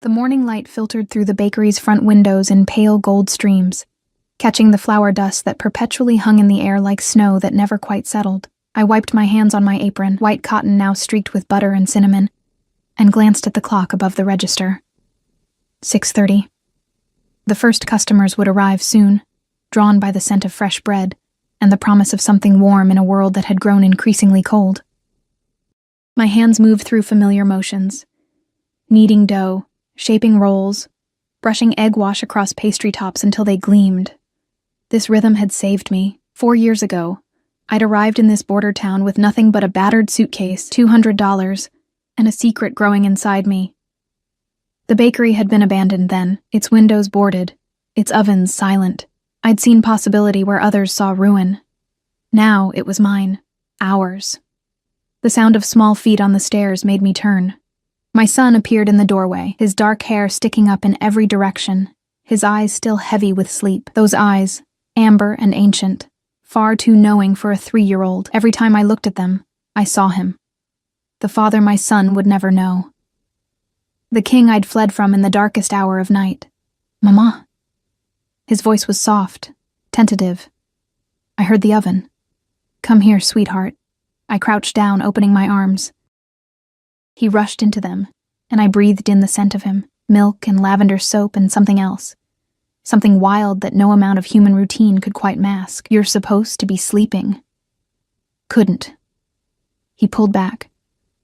The morning light filtered through the bakery's front windows in pale gold streams, catching the flour dust that perpetually hung in the air like snow that never quite settled. I wiped my hands on my apron, white cotton now streaked with butter and cinnamon, and glanced at the clock above the register. 6:30. The first customers would arrive soon, drawn by the scent of fresh bread and the promise of something warm in a world that had grown increasingly cold. My hands moved through familiar motions, kneading dough, shaping rolls, brushing egg wash across pastry tops until they gleamed. This rhythm had saved me. 4 years ago, I'd arrived in this border town with nothing but a battered suitcase, $200, and a secret growing inside me. The bakery had been abandoned then, its windows boarded, its ovens silent. I'd seen possibility where others saw ruin. Now it was mine, ours. The sound of small feet on the stairs made me turn. My son appeared in the doorway, his dark hair sticking up in every direction, his eyes still heavy with sleep. Those eyes, amber and ancient, far too knowing for a 3-year-old. Every time I looked at them, I saw him. The father my son would never know. The king I'd fled from in the darkest hour of night. Mama. His voice was soft, tentative. I heard the oven. Come here, sweetheart. I crouched down, opening my arms. He rushed into them, and I breathed in the scent of him, milk and lavender soap and something else. Something wild that no amount of human routine could quite mask. You're supposed to be sleeping. Couldn't. He pulled back,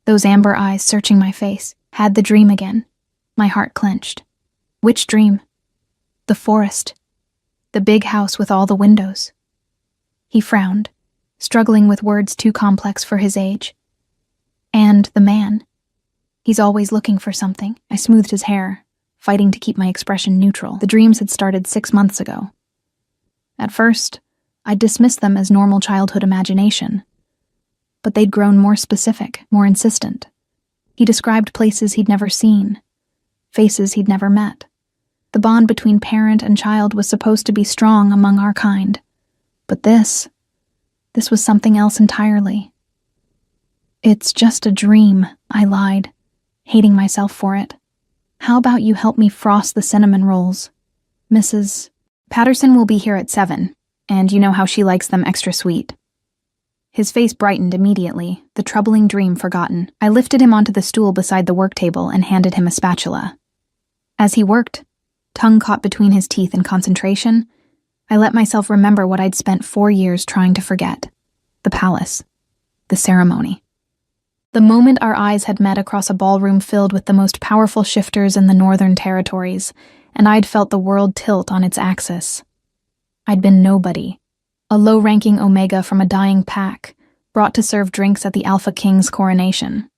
those amber eyes searching my face. Had the dream again. My heart clenched. Which dream? The forest. The big house with all the windows. He frowned, struggling with words too complex for his age. And the man. He's always looking for something. I smoothed his hair, fighting to keep my expression neutral. The dreams had started 6 months ago. At first, I dismissed them as normal childhood imagination. But they'd grown more specific, more insistent. He described places he'd never seen, faces he'd never met. The bond between parent and child was supposed to be strong among our kind. But this was something else entirely. It's just a dream, I lied, hating myself for it. How about you help me frost the cinnamon rolls? Mrs. Patterson will be here at 7, and you know how she likes them extra sweet. His face brightened immediately, the troubling dream forgotten. I lifted him onto the stool beside the work table and handed him a spatula. As he worked, tongue caught between his teeth in concentration, I let myself remember what I'd spent 4 years trying to forget. The palace. The ceremony. The moment our eyes had met across a ballroom filled with the most powerful shifters in the Northern Territories, and I'd felt the world tilt on its axis. I'd been nobody. A low-ranking Omega from a dying pack, brought to serve drinks at the Alpha King's coronation.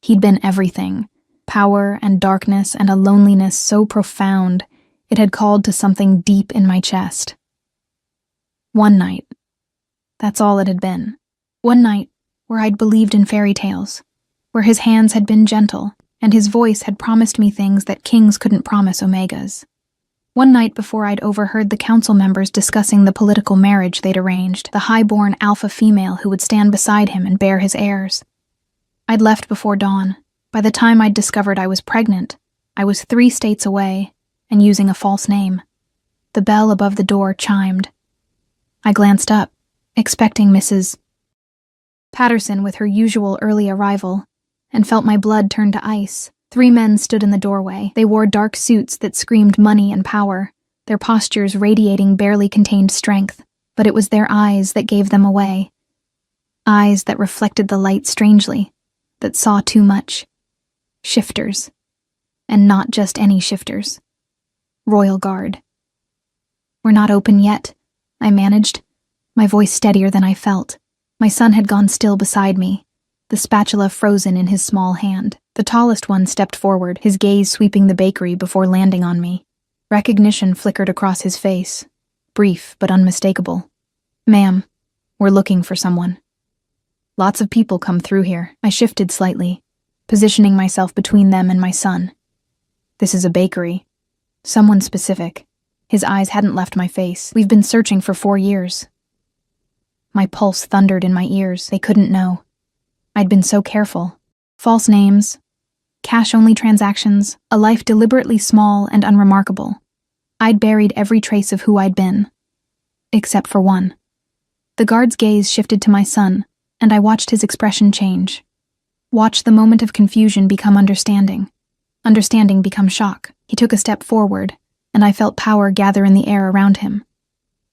He'd been everything, power and darkness and a loneliness so profound, it had called to something deep in my chest. One night. That's all it had been. One night where I'd believed in fairy tales, where his hands had been gentle, and his voice had promised me things that kings couldn't promise Omegas. One night before I'd overheard the council members discussing the political marriage they'd arranged, the high-born alpha female who would stand beside him and bear his heirs. I'd left before dawn. By the time I'd discovered I was pregnant, I was 3 states away and using a false name. The bell above the door chimed. I glanced up, expecting Mrs. Patterson with her usual early arrival, and felt my blood turn to ice. 3 men stood in the doorway. They wore dark suits that screamed money and power, their postures radiating barely contained strength, but it was their eyes that gave them away. Eyes that reflected the light strangely, that saw too much. Shifters. And not just any shifters. Royal Guard. We're not open yet, I managed, my voice steadier than I felt. My son had gone still beside me, the spatula frozen in his small hand. The tallest one stepped forward, his gaze sweeping the bakery before landing on me. Recognition flickered across his face, brief but unmistakable. Ma'am, we're looking for someone. Lots of people come through here. I shifted slightly, positioning myself between them and my son. This is a bakery. Someone specific. His eyes hadn't left my face. We've been searching for 4 years. My pulse thundered in my ears. They couldn't know. I'd been so careful. False names, cash-only transactions, a life deliberately small and unremarkable. I'd buried every trace of who I'd been. Except for one. The guard's gaze shifted to my son, and I watched his expression change. Watched the moment of confusion become understanding. Understanding become shock. He took a step forward, and I felt power gather in the air around him.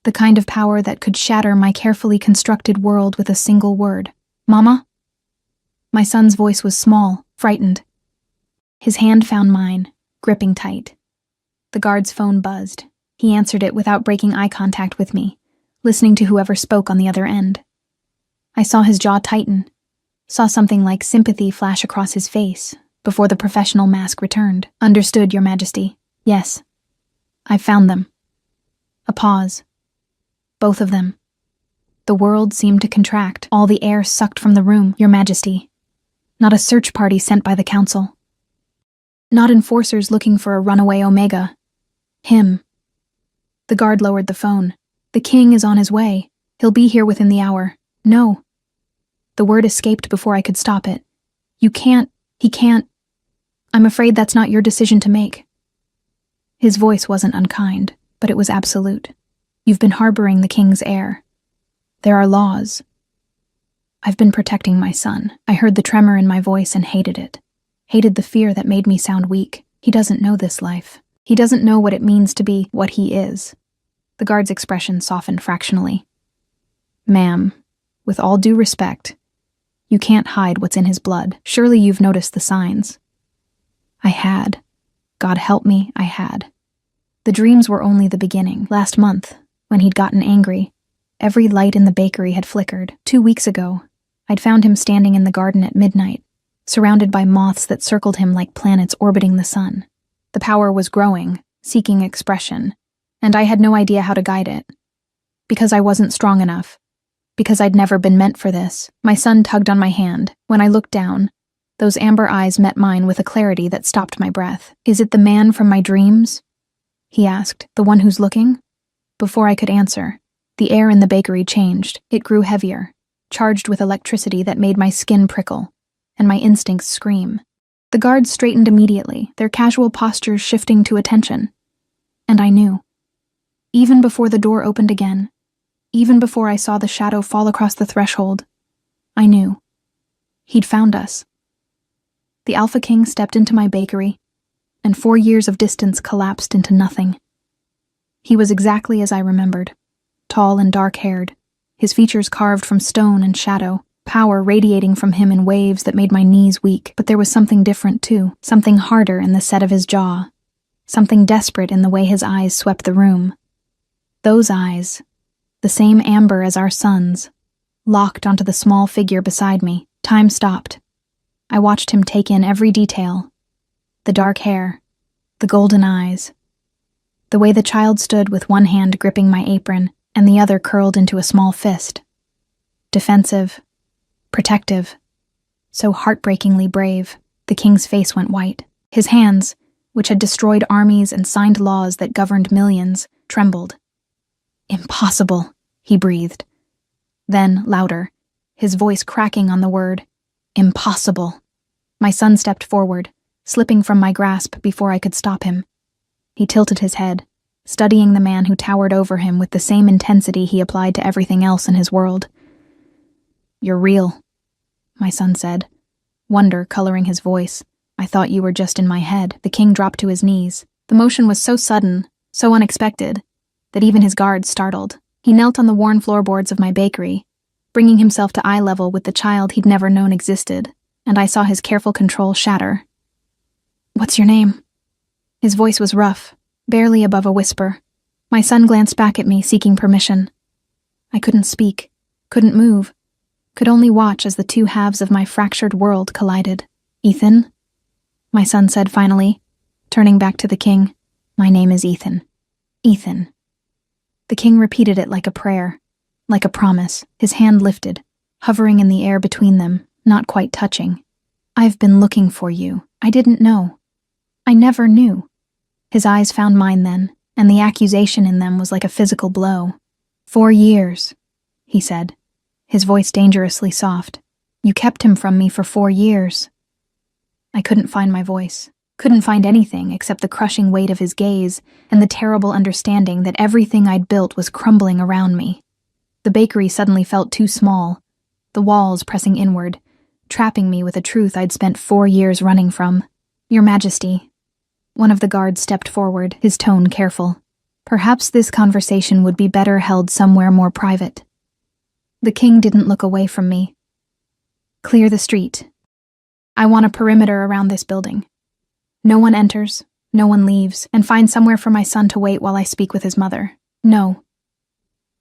The kind of power that could shatter my carefully constructed world with a single word. "Mama?" My son's voice was small, frightened. His hand found mine, gripping tight. The guard's phone buzzed. He answered it without breaking eye contact with me, listening to whoever spoke on the other end. I saw his jaw tighten, saw something like sympathy flash across his face before the professional mask returned. "Understood, Your Majesty. Yes. I've found them." A pause. Both of them. The world seemed to contract, all the air sucked from the room. "Your Majesty." Not a search party sent by the council. Not enforcers looking for a runaway Omega. Him. The guard lowered the phone. "The king is on his way. He'll be here within the hour." "No." The word escaped before I could stop it. He can't. I'm afraid that's not your decision to make." His voice wasn't unkind, but it was absolute. "You've been harboring the king's heir. There are laws." "I've been protecting my son." I heard the tremor in my voice and hated it. Hated the fear that made me sound weak. He doesn't know this life. He doesn't know what it means to be what he is. The guard's expression softened fractionally. "Ma'am, with all due respect, you can't hide what's in his blood. Surely you've noticed the signs." I had. God help me, I had. The dreams were only the beginning. Last month, when he'd gotten angry, every light in the bakery had flickered. 2 weeks ago, I'd found him standing in the garden at midnight, surrounded by moths that circled him like planets orbiting the sun. The power was growing, seeking expression, and I had no idea how to guide it. Because I wasn't strong enough. Because I'd never been meant for this. My son tugged on my hand. When I looked down, those amber eyes met mine with a clarity that stopped my breath. "Is it the man from my dreams?" he asked. "The one who's looking?" Before I could answer, the air in the bakery changed. It grew heavier, charged with electricity that made my skin prickle, and my instincts scream. The guards straightened immediately, their casual postures shifting to attention. And I knew. Even before the door opened again, even before I saw the shadow fall across the threshold, I knew. He'd found us. The Alpha King stepped into my bakery, and 4 years of distance collapsed into nothing. He was exactly as I remembered, tall and dark-haired, his features carved from stone and shadow, power radiating from him in waves that made my knees weak. But there was something different too, something harder in the set of his jaw, something desperate in the way his eyes swept the room. Those eyes, the same amber as our son's, locked onto the small figure beside me. Time stopped. I watched him take in every detail. The dark hair, the golden eyes, the way the child stood with one hand gripping my apron and the other curled into a small fist. Defensive, protective, so heartbreakingly brave. The king's face went white. His hands, which had destroyed armies and signed laws that governed millions, trembled. "Impossible," he breathed. Then, louder, his voice cracking on the word, "Impossible." My son stepped forward, slipping from my grasp before I could stop him. He tilted his head, studying the man who towered over him with the same intensity he applied to everything else in his world. "You're real," my son said, wonder coloring his voice. "I thought you were just in my head." The king dropped to his knees. The motion was so sudden, so unexpected, that even his guards startled. He knelt on the worn floorboards of my bakery, bringing himself to eye level with the child he'd never known existed, and I saw his careful control shatter. "What's your name?" His voice was rough, barely above a whisper. My son glanced back at me, seeking permission. I couldn't speak, couldn't move, could only watch as the two halves of my fractured world collided. "Ethan?" my son said finally, turning back to the king. "My name is Ethan. Ethan." The king repeated it like a prayer, like a promise, his hand lifted, hovering in the air between them, not quite touching. "I've been looking for you. I didn't know. I never knew." His eyes found mine then, and the accusation in them was like a physical blow. 4 years, he said, his voice dangerously soft. "You kept him from me for 4 years. I couldn't find my voice. Couldn't find anything except the crushing weight of his gaze and the terrible understanding that everything I'd built was crumbling around me. The bakery suddenly felt too small, the walls pressing inward, trapping me with a truth I'd spent 4 years running from. Your Majesty. One of the guards stepped forward, his tone careful. Perhaps this conversation would be better held somewhere more private. The king didn't look away from me. Clear the street. I want a perimeter around this building. No one enters, no one leaves, and find somewhere for my son to wait while I speak with his mother. No.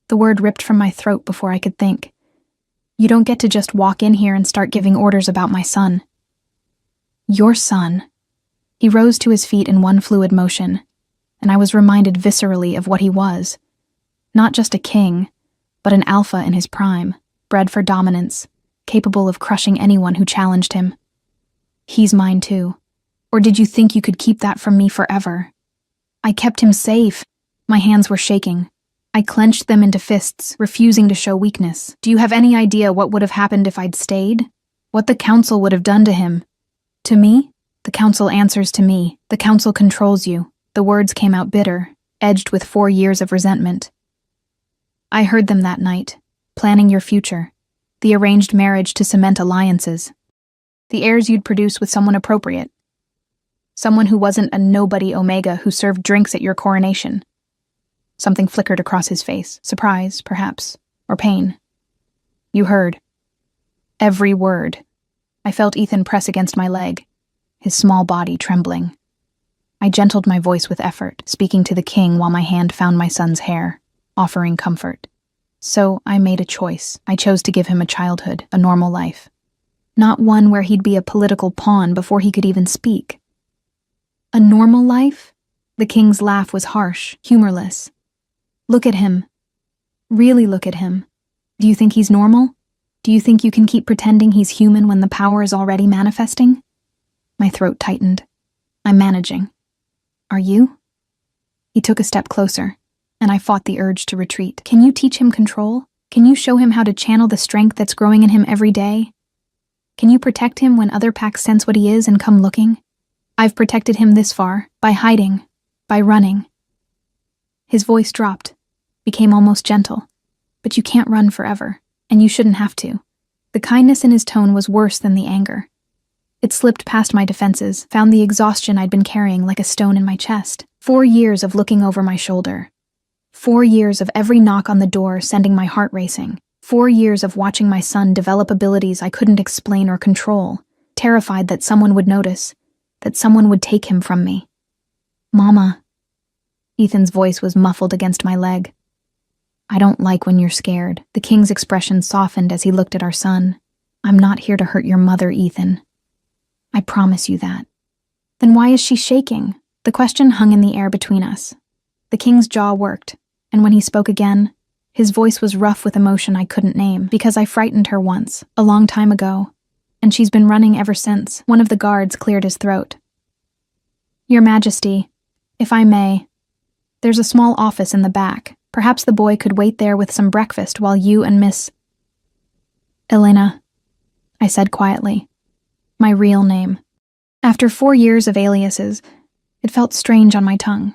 The word ripped from my throat before I could think. You don't get to just walk in here and start giving orders about my son. Your son. He rose to his feet in one fluid motion, and I was reminded viscerally of what he was. Not just a king, but an alpha in his prime, bred for dominance, capable of crushing anyone who challenged him. He's mine too. Or did you think you could keep that from me forever? I kept him safe. My hands were shaking. I clenched them into fists, refusing to show weakness. Do you have any idea what would have happened if I'd stayed? What the council would have done to him? To me? The council answers to me. The council controls you. The words came out bitter, edged with 4 years of resentment. I heard them that night, planning your future, the arranged marriage to cement alliances, the heirs you'd produce with someone appropriate, someone who wasn't a nobody Omega who served drinks at your coronation. Something flickered across his face, surprise, perhaps, or pain. You heard. Every word. I felt Ethan press against my leg, his small body trembling. I gentled my voice with effort, speaking to the king while my hand found my son's hair, offering comfort. So I made a choice. I chose to give him a childhood, a normal life. Not one where he'd be a political pawn before he could even speak. A normal life? The king's laugh was harsh, humorless. Look at him. Really look at him. Do you think he's normal? Do you think you can keep pretending he's human when the power is already manifesting? My throat tightened. I'm managing. Are you? He took a step closer, and I fought the urge to retreat. Can you teach him control? Can you show him how to channel the strength that's growing in him every day? Can you protect him when other packs sense what he is and come looking? I've protected him this far, by hiding, by running. His voice dropped, became almost gentle. But you can't run forever, and you shouldn't have to. The kindness in his tone was worse than the anger. It slipped past my defenses, found the exhaustion I'd been carrying like a stone in my chest. 4 years of looking over my shoulder. 4 years of every knock on the door sending my heart racing. 4 years of watching my son develop abilities I couldn't explain or control, terrified that someone would notice, that someone would take him from me. Mama. Ethan's voice was muffled against my leg. I don't like when you're scared. The king's expression softened as he looked at our son. I'm not here to hurt your mother, Ethan. I promise you that. Then why is she shaking? The question hung in the air between us. The king's jaw worked, and when he spoke again, his voice was rough with emotion I couldn't name, because I frightened her once, a long time ago, and she's been running ever since. One of the guards cleared his throat. Your Majesty, if I may, there's a small office in the back. Perhaps the boy could wait there with some breakfast while you and Miss Elena, I said quietly. My real name. After 4 years of aliases, it felt strange on my tongue.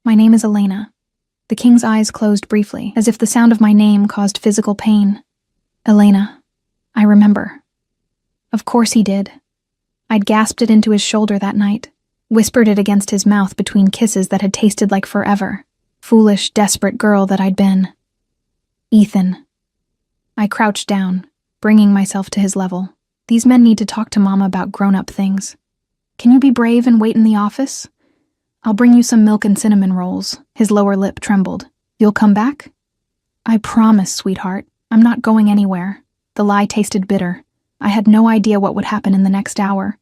My name is Elena. The king's eyes closed briefly, as if the sound of my name caused physical pain. Elena. I remember. Of course he did. I'd gasped it into his shoulder that night, whispered it against his mouth between kisses that had tasted like forever. Foolish, desperate girl that I'd been. Ethan. I crouched down, bringing myself to his level. These men need to talk to Mama about grown-up things. Can you be brave and wait in the office? I'll bring you some milk and cinnamon rolls. His lower lip trembled. You'll come back? I promise, sweetheart. I'm not going anywhere. The lie tasted bitter. I had no idea what would happen in the next hour,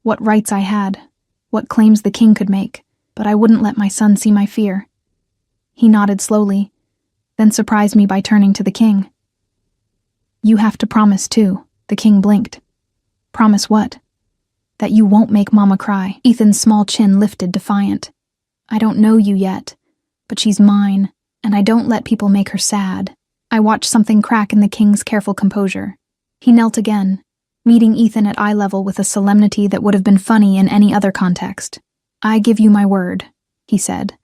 what rights I had, what claims the king could make, but I wouldn't let my son see my fear. He nodded slowly, then surprised me by turning to the king. You have to promise, too. The king blinked. Promise what? That you won't make Mama cry. Ethan's small chin lifted defiant. I don't know you yet, but she's mine, and I don't let people make her sad. I watched something crack in the king's careful composure. He knelt again, meeting Ethan at eye level with a solemnity that would have been funny in any other context. "I give you my word," he said,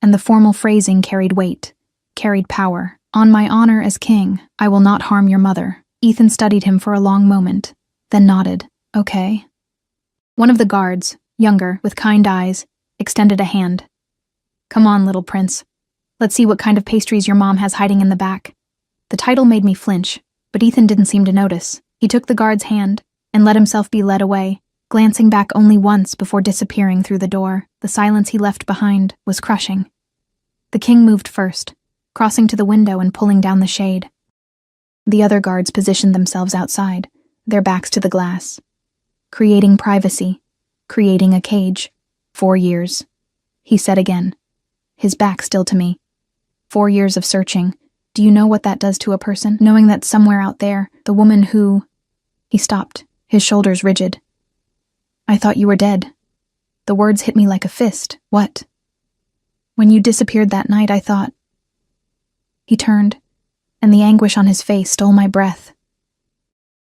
and the formal phrasing carried weight, carried power. "On my honor as king, I will not harm your mother." Ethan studied him for a long moment, then nodded. "Okay." One of the guards, younger, with kind eyes, extended a hand. "Come on, little prince. Let's see what kind of pastries your mom has hiding in the back." The title made me flinch, but Ethan didn't seem to notice. He took the guard's hand and let himself be led away, glancing back only once before disappearing through the door. The silence he left behind was crushing. The king moved first, crossing to the window and pulling down the shade. The other guards positioned themselves outside, their backs to the glass, creating privacy, creating a cage. 4 years, he said again, his back still to me. 4 years of searching. Do you know what that does to a person? Knowing that somewhere out there, the woman who... He stopped, his shoulders rigid. "I thought you were dead." The words hit me like a fist. "What?" "When you disappeared that night, I thought..." He turned, and the anguish on his face stole my breath.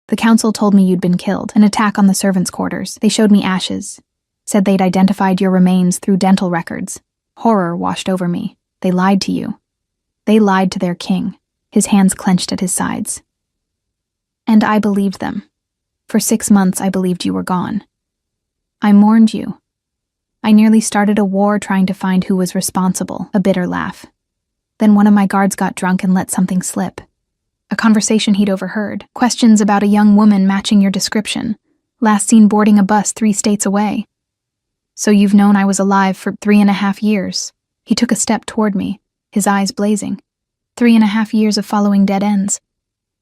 "The council told me you'd been killed, an attack on the servants' quarters. They showed me ashes, said they'd identified your remains through dental records. Horror washed over me. They lied to you. They lied to their king," his hands clenched at his sides. "And I believed them. For 6 months I believed you were gone. I mourned you. I nearly started a war trying to find who was responsible," a bitter laugh. "Then one of my guards got drunk and let something slip. A conversation he'd overheard, questions about a young woman matching your description, last seen boarding a bus 3 states away. So you've known I was alive for 3.5 years. He took a step toward me, his eyes blazing. 3.5 years of following dead ends,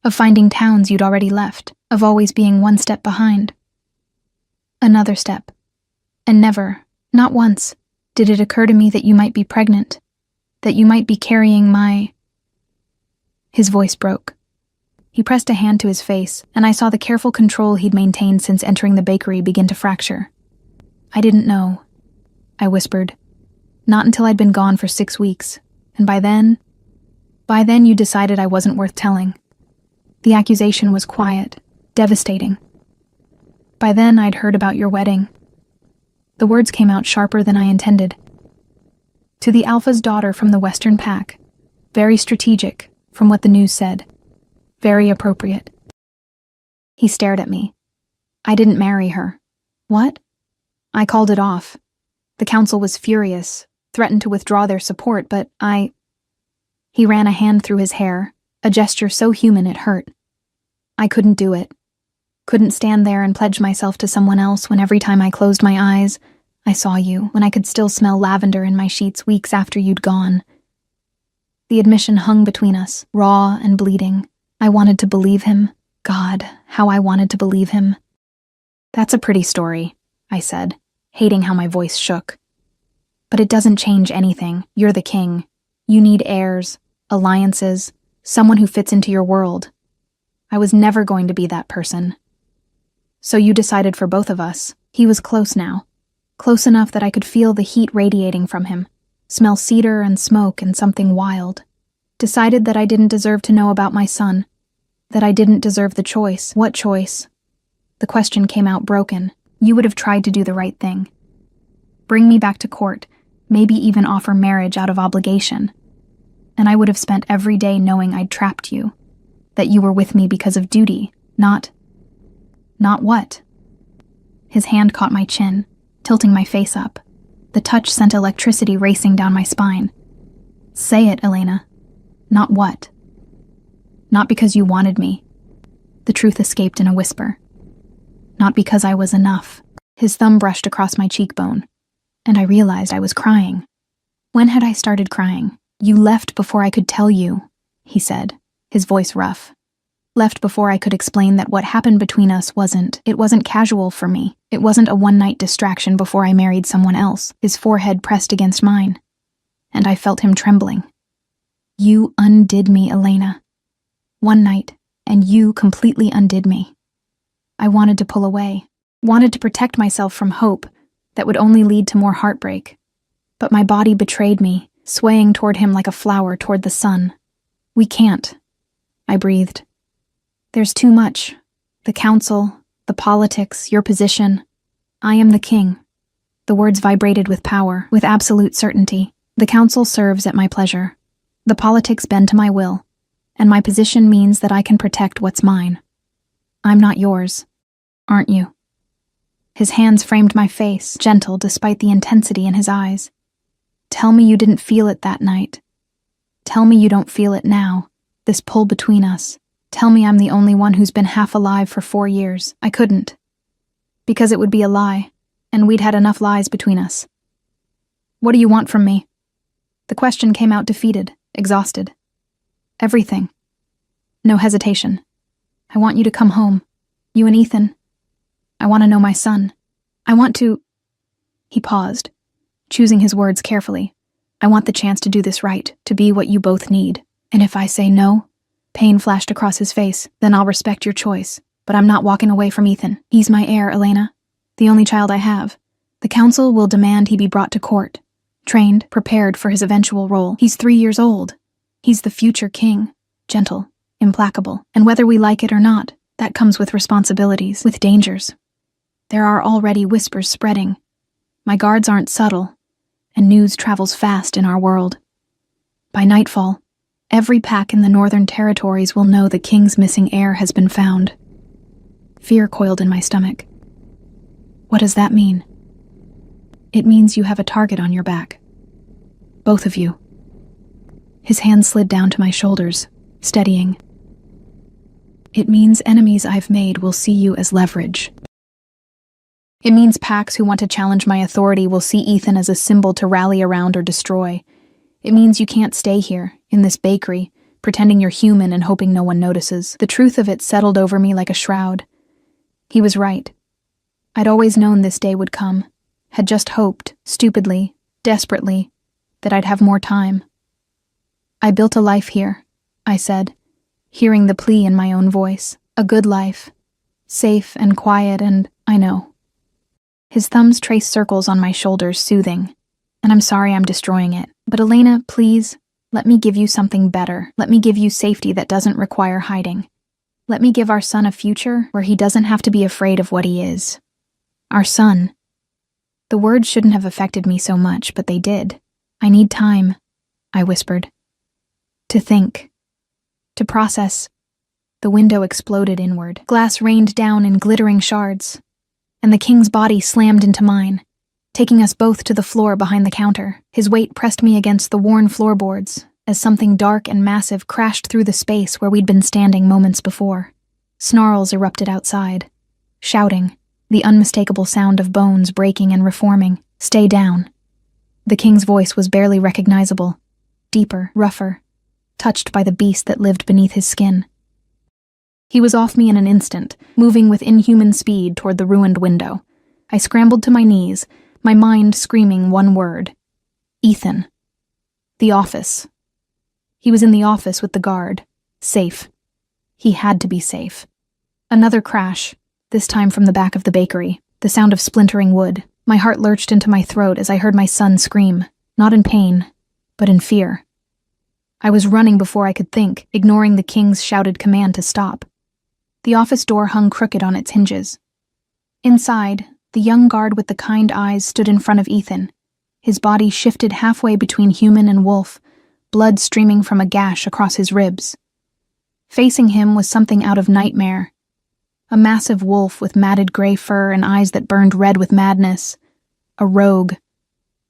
of finding towns you'd already left, of always being 1 step behind. Another step. And never, not once, did it occur to me that you might be pregnant, that you might be carrying my..." His voice broke. He pressed a hand to his face, and I saw the careful control he'd maintained since entering the bakery begin to fracture. "I didn't know," I whispered. "Not until I'd been gone for 6 weeks, and by then you decided I wasn't worth telling. The accusation was quiet, devastating. By then I'd heard about your wedding." The words came out sharper than I intended. "To the Alpha's daughter from the Western Pack. Very strategic, from what the news said. Very appropriate." He stared at me. "I didn't marry her." "What?" "I called it off. The council was furious, threatened to withdraw their support, but He ran a hand through his hair, a gesture so human it hurt. "I couldn't do it. Couldn't stand there and pledge myself to someone else when every time I closed my eyes, I saw you, when I could still smell lavender in my sheets weeks after you'd gone." The admission hung between us, raw and bleeding. I wanted to believe him. God, how I wanted to believe him. "That's a pretty story," I said, hating how my voice shook. "But it doesn't change anything. You're the king. You need heirs, alliances, someone who fits into your world. I was never going to be that person. So you decided for both of us." He was close now, close enough that I could feel the heat radiating from him, smell cedar and smoke and something wild. "Decided that I didn't deserve to know about my son, that I didn't deserve the choice." "What choice?" The question came out broken. "You would have tried to do the right thing. Bring me back to court, maybe even offer marriage out of obligation. And I would have spent every day knowing I'd trapped you, that you were with me because of duty, not what?" His hand caught my chin, tilting my face up. The touch sent electricity racing down my spine. "Say it, Elena. Not what?" "Not because you wanted me." The truth escaped in a whisper. "Not because I was enough." His thumb brushed across my cheekbone, and I realized I was crying. When had I started crying? "You left before I could tell you," he said, his voice rough. "Left before I could explain that what happened between us wasn't casual for me. It wasn't a one-night distraction before I married someone else." His forehead pressed against mine, and I felt him trembling. "You undid me, Elena. One night, and you completely undid me." I wanted to pull away, wanted to protect myself from hope that would only lead to more heartbreak. But my body betrayed me, swaying toward him like a flower toward the sun. "We can't," I breathed. "There's too much. The council, The politics, your position. I am the king. The words vibrated with power, with absolute certainty. The council serves at my pleasure. The politics bend to my will, and my position means that I can protect what's mine. I'm not yours, aren't you? His hands framed my face, gentle despite the intensity in his eyes. Tell me you didn't feel it that night. Tell me you don't feel it now, this pull between us. Tell me I'm the only one who's been half alive for 4 years. I couldn't. Because it would be a lie, and we'd had enough lies between us. What do you want from me? The question came out defeated, exhausted. Everything. No hesitation. I want you to come home. You and Ethan. I want to know my son. I want to... He paused, choosing his words carefully. I want the chance to do this right, to be what you both need. And if I say no, pain flashed across his face, then I'll respect your choice. But I'm not walking away from Ethan. He's my heir, Elena. The only child I have. The council will demand he be brought to court. Trained, prepared for his eventual role. He's 3 years old. He's the future king. Gentle, implacable. And whether we like it or not, that comes with responsibilities, with dangers. There are already whispers spreading. My guards aren't subtle, and news travels fast in our world. By nightfall, every pack in the Northern Territories will know the king's missing heir has been found. Fear coiled in my stomach. What does that mean? It means you have a target on your back. Both of you. His hand slid down to my shoulders, steadying. It means enemies I've made will see you as leverage. It means packs who want to challenge my authority will see Ethan as a symbol to rally around or destroy. It means you can't stay here, in this bakery, pretending you're human and hoping no one notices. The truth of it settled over me like a shroud. He was right. I'd always known this day would come, had just hoped, stupidly, desperately, that I'd have more time. I built a life here, I said, hearing the plea in my own voice. A good life. Safe and quiet and, I know. His thumbs traced circles on my shoulders, soothing. And I'm sorry I'm destroying it. But Elena, please, let me give you something better. Let me give you safety that doesn't require hiding. Let me give our son a future where he doesn't have to be afraid of what he is. Our son. The words shouldn't have affected me so much, but they did. I need time, I whispered. To think. To process. The window exploded inward. Glass rained down in glittering shards, and the king's body slammed into mine, taking us both to the floor behind the counter. His weight pressed me against the worn floorboards as something dark and massive crashed through the space where we'd been standing moments before. Snarls erupted outside, shouting, the unmistakable sound of bones breaking and reforming. Stay down. The king's voice was barely recognizable, deeper, rougher, touched by the beast that lived beneath his skin. He was off me in an instant, moving with inhuman speed toward the ruined window. I scrambled to my knees, my mind screaming one word. Ethan. The office. He was in the office with the guard. Safe. He had to be safe. Another crash, this time from the back of the bakery, the sound of splintering wood. My heart lurched into my throat as I heard my son scream, not in pain, but in fear. I was running before I could think, ignoring the king's shouted command to stop. The office door hung crooked on its hinges. Inside, the young guard with the kind eyes stood in front of Ethan, his body shifted halfway between human and wolf, blood streaming from a gash across his ribs. Facing him was something out of nightmare. A massive wolf with matted gray fur and eyes that burned red with madness. A rogue.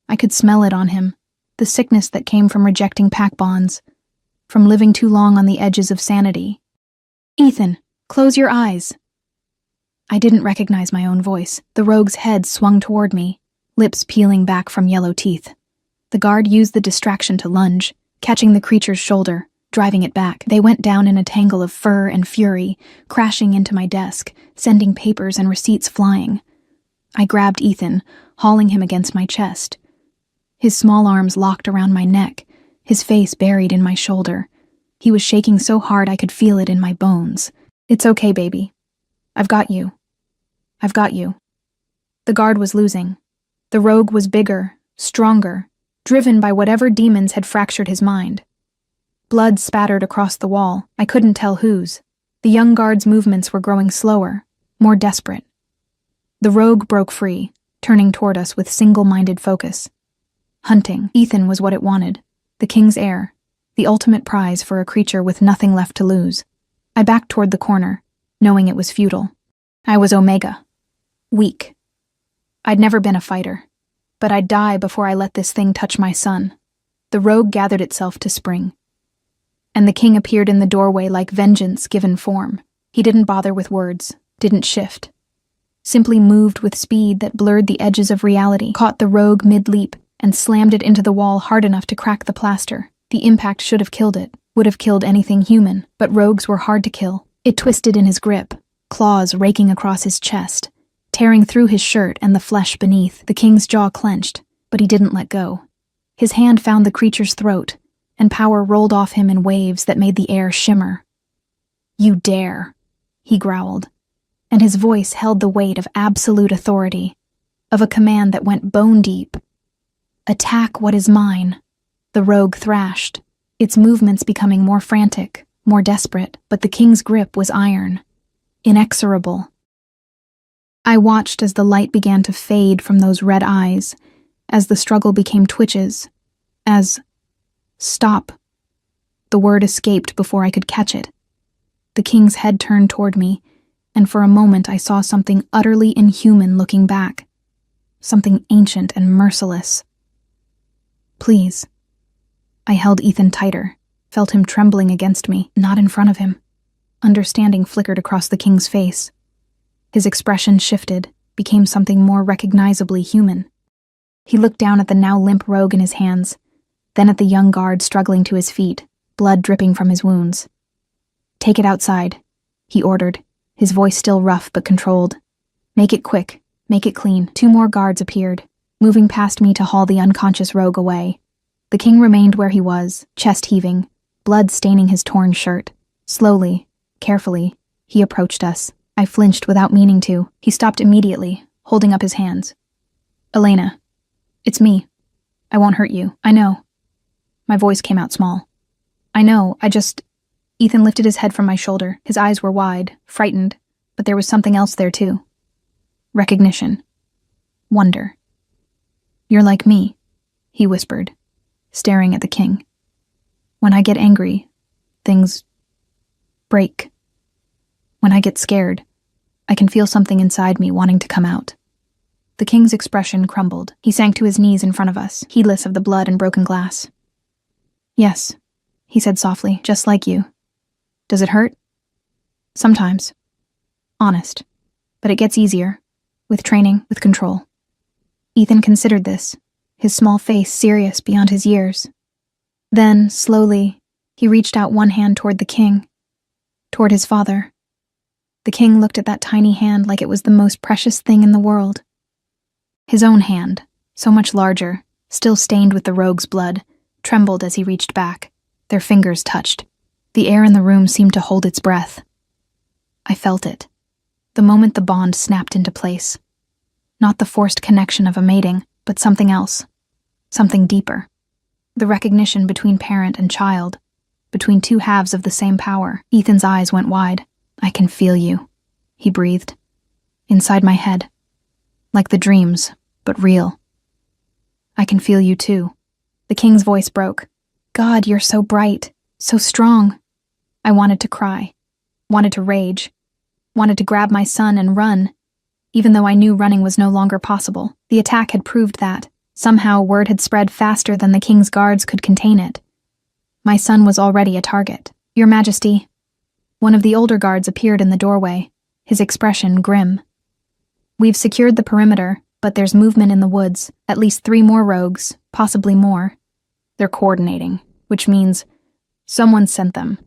I could smell it on him, the sickness that came from rejecting pack bonds, from living too long on the edges of sanity. Ethan, close your eyes. I didn't recognize my own voice. The rogue's head swung toward me, lips peeling back from yellow teeth. The guard used the distraction to lunge, catching the creature's shoulder, driving it back. They went down in a tangle of fur and fury, crashing into my desk, sending papers and receipts flying. I grabbed Ethan, hauling him against my chest. His small arms locked around my neck, his face buried in my shoulder. He was shaking so hard I could feel it in my bones. It's okay, baby. I've got you. I've got you. The guard was losing. The rogue was bigger, stronger, driven by whatever demons had fractured his mind. Blood spattered across the wall. I couldn't tell whose. The young guard's movements were growing slower, more desperate. The rogue broke free, turning toward us with single-minded focus. Hunting, Ethan was what it wanted. The king's heir, the ultimate prize for a creature with nothing left to lose. I backed toward the corner, knowing it was futile. I was Omega. Weak. I'd never been a fighter, but I'd die before I let this thing touch my son. The rogue gathered itself to spring. And the king appeared in the doorway like vengeance given form. He didn't bother with words, didn't shift. Simply moved with speed that blurred the edges of reality, caught the rogue mid-leap, and slammed it into the wall hard enough to crack the plaster. The impact should have killed it, would have killed anything human, but rogues were hard to kill. It twisted in his grip, claws raking across his chest, tearing through his shirt and the flesh beneath. The king's jaw clenched, but he didn't let go. His hand found the creature's throat, and power rolled off him in waves that made the air shimmer. "You dare," he growled, and his voice held the weight of absolute authority, of a command that went bone deep. "Attack what is mine." The rogue thrashed, its movements becoming more frantic, more desperate, but the king's grip was iron, inexorable. I watched as the light began to fade from those red eyes, as the struggle became twitches, as "Stop." The word escaped before I could catch it. The king's head turned toward me, and for a moment I saw something utterly inhuman looking back, something ancient and merciless. "Please." I held Ethan tighter, felt him trembling against me, not in front of him. Understanding flickered across the king's face. His expression shifted, became something more recognizably human. He looked down at the now limp rogue in his hands, then at the young guard struggling to his feet, blood dripping from his wounds. "Take it outside," he ordered, his voice still rough but controlled. "Make it quick, make it clean." 2 more guards appeared, moving past me to haul the unconscious rogue away. The king remained where he was, chest heaving, blood staining his torn shirt. Slowly, carefully, he approached us. I flinched without meaning to. He stopped immediately, holding up his hands. "Elena, it's me. I won't hurt you. I know." My voice came out small. "I know, Ethan lifted his head from my shoulder. His eyes were wide, frightened, but there was something else there too. Recognition. Wonder. "You're like me," he whispered, staring at the king. "When I get angry, things break. When I get scared, I can feel something inside me wanting to come out." The king's expression crumbled. He sank to his knees in front of us, heedless of the blood and broken glass. "Yes," he said softly, "just like you. Does it hurt?" "Sometimes. Honest. But it gets easier. With training, with control." Ethan considered this, his small face serious beyond his years. Then, slowly, he reached out one hand toward the king, toward his father. The king looked at that tiny hand like it was the most precious thing in the world. His own hand, so much larger, still stained with the rogue's blood, trembled as he reached back. Their fingers touched. The air in the room seemed to hold its breath. I felt it. The moment the bond snapped into place. Not the forced connection of a mating, but something else. Something deeper. The recognition between parent and child, between 2 halves of the same power. Ethan's eyes went wide. "I can feel you," he breathed. "Inside my head. Like the dreams, but real." "I can feel you too." The king's voice broke. "God, you're so bright, so strong." I wanted to cry, wanted to rage, wanted to grab my son and run, even though I knew running was no longer possible. The attack had proved that. Somehow word had spread faster than the king's guards could contain it. My son was already a target. "Your Majesty." One of the older guards appeared in the doorway, his expression grim. "We've secured the perimeter, but there's movement in the woods. At least 3 more rogues, possibly more. They're coordinating, which means someone sent them."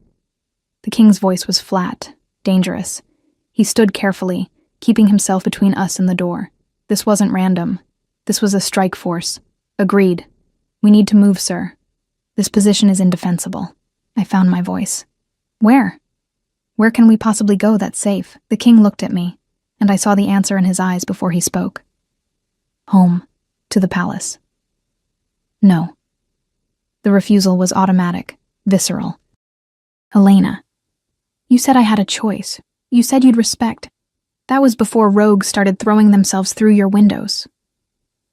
The king's voice was flat, dangerous. He stood carefully, keeping himself between us and the door. "This wasn't random. This was a strike force. Agreed. We need to move, sir. This position is indefensible." I found my voice. "Where? Where can we possibly go that's safe?" The king looked at me, and I saw the answer in his eyes before he spoke. "Home. To the palace." "No." The refusal was automatic, visceral. "Elena, you said I had a choice. You said you'd respect." That was before rogues started throwing themselves through your windows.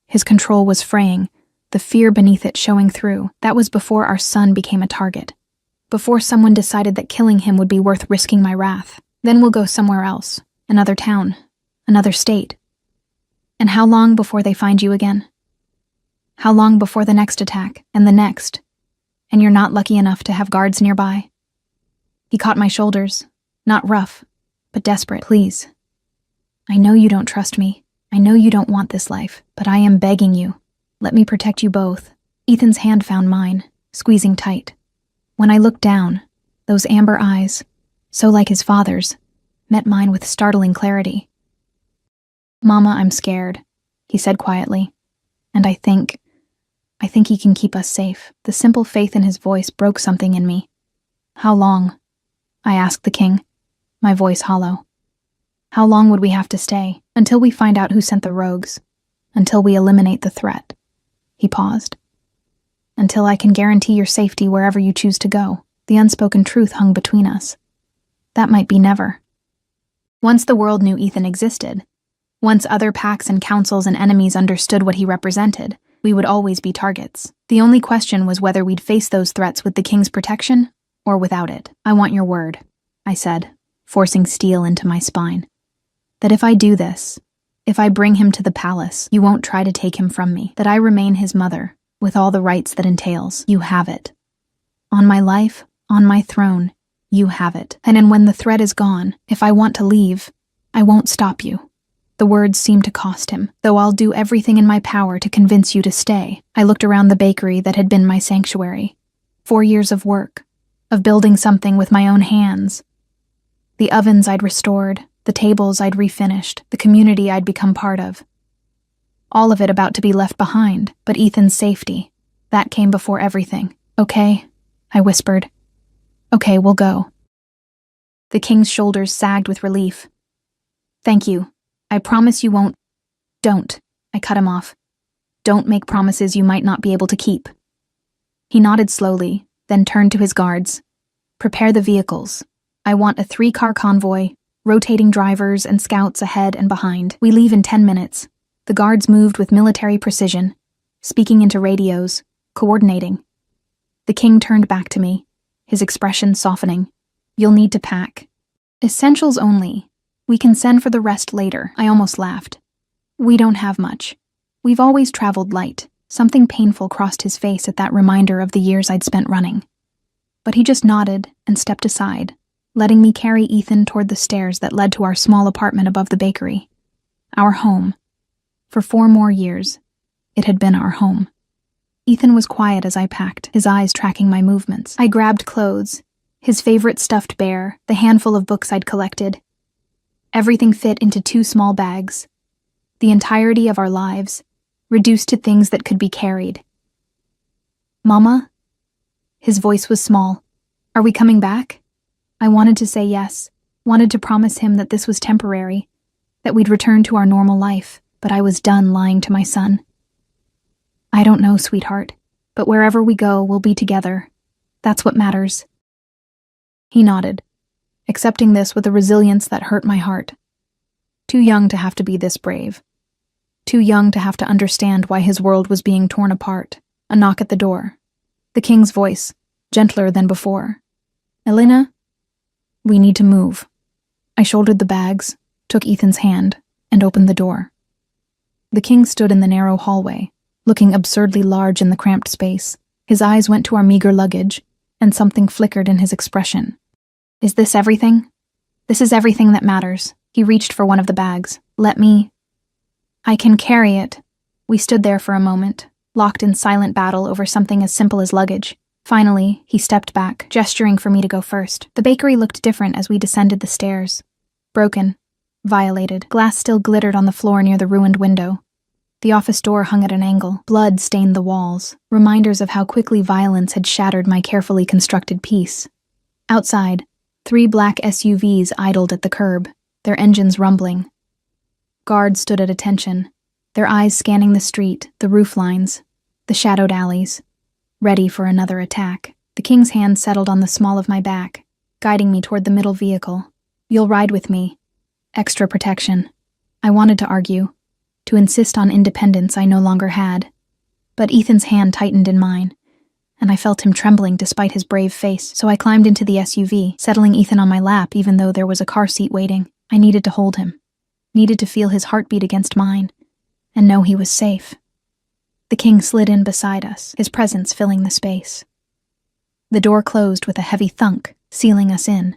His control was fraying, the fear beneath it showing through. That was before our son became a target. Before someone decided that killing him would be worth risking my wrath. Then we'll go somewhere else, another town, another state. And how long before they find you again? How long before the next attack, and the next, and you're not lucky enough to have guards nearby? He caught my shoulders, not rough, but desperate. Please. I know you don't trust me. I know you don't want this life, but I am begging you. Let me protect you both. Ethan's hand found mine, squeezing tight. When I looked down, those amber eyes, so like his father's, met mine with startling clarity. Mama, I'm scared, he said quietly, and I think he can keep us safe. The simple faith in his voice broke something in me. How long? I asked the king, my voice hollow. How long would we have to stay? Until we find out who sent the rogues. Until we eliminate the threat. He paused. Until I can guarantee your safety wherever you choose to go. The unspoken truth hung between us. That might be never. Once the world knew Ethan existed, once other packs and councils and enemies understood what he represented, we would always be targets. The only question was whether we'd face those threats with the king's protection or without it. I want your word, I said, forcing steel into my spine. That if I do this, if I bring him to the palace, you won't try to take him from me. That I remain his mother, with all the rights that entails. You have it. On my life, on my throne, you have it. And when the threat is gone, if I want to leave, I won't stop you. The words seemed to cost him, though I'll do everything in my power to convince you to stay. I looked around the bakery that had been my sanctuary. 4 years of work, of building something with my own hands. The ovens I'd restored, the tables I'd refinished, the community I'd become part of. All of it about to be left behind, but Ethan's safety, that came before everything. Okay, I whispered. Okay, we'll go. The king's shoulders sagged with relief. Thank you. I promise you won't. Don't. I cut him off. Don't make promises you might not be able to keep. He nodded slowly, then turned to his guards. Prepare the vehicles. I want a 3-car convoy, rotating drivers and scouts ahead and behind. We leave in 10 minutes. The guards moved with military precision, speaking into radios, coordinating. The king turned back to me, his expression softening. You'll need to pack. Essentials only. We can send for the rest later. I almost laughed. We don't have much. We've always traveled light. Something painful crossed his face at that reminder of the years I'd spent running. But he just nodded and stepped aside, letting me carry Ethan toward the stairs that led to our small apartment above the bakery. Our home. For 4 more years, it had been our home. Ethan was quiet as I packed, his eyes tracking my movements. I grabbed clothes, his favorite stuffed bear, the handful of books I'd collected. Everything fit into 2 small bags. The entirety of our lives, reduced to things that could be carried. Mama? His voice was small. Are we coming back? I wanted to say yes, wanted to promise him that this was temporary, that we'd return to our normal life, but I was done lying to my son. I don't know, sweetheart, but wherever we go, we'll be together. That's what matters. He nodded, accepting this with a resilience that hurt my heart. Too young to have to be this brave. Too young to have to understand why his world was being torn apart. A knock at the door. The king's voice, gentler than before. Elena? We need to move. I shouldered the bags, took Ethan's hand, and opened the door. The king stood in the narrow hallway, looking absurdly large in the cramped space. His eyes went to our meager luggage, and something flickered in his expression. Is this everything? This is everything that matters. He reached for one of the bags. Let me... I can carry it. We stood there for a moment, locked in silent battle over something as simple as luggage. Finally, he stepped back, gesturing for me to go first. The bakery looked different as we descended the stairs. Broken, violated. Glass still glittered on the floor near the ruined window. The office door hung at an angle. Blood stained the walls, reminders of how quickly violence had shattered my carefully constructed peace. Outside, 3 black SUVs idled at the curb, their engines rumbling. Guards stood at attention, their eyes scanning the street, the roof lines, the shadowed alleys, ready for another attack. The king's hand settled on the small of my back, guiding me toward the middle vehicle. You'll ride with me. Extra protection. I wanted to argue, to insist on independence I no longer had. But Ethan's hand tightened in mine, and I felt him trembling despite his brave face, so I climbed into the SUV, settling Ethan on my lap even though there was a car seat waiting. I needed to hold him, needed to feel his heartbeat against mine, and know he was safe. The king slid in beside us, his presence filling the space. The door closed with a heavy thunk, sealing us in.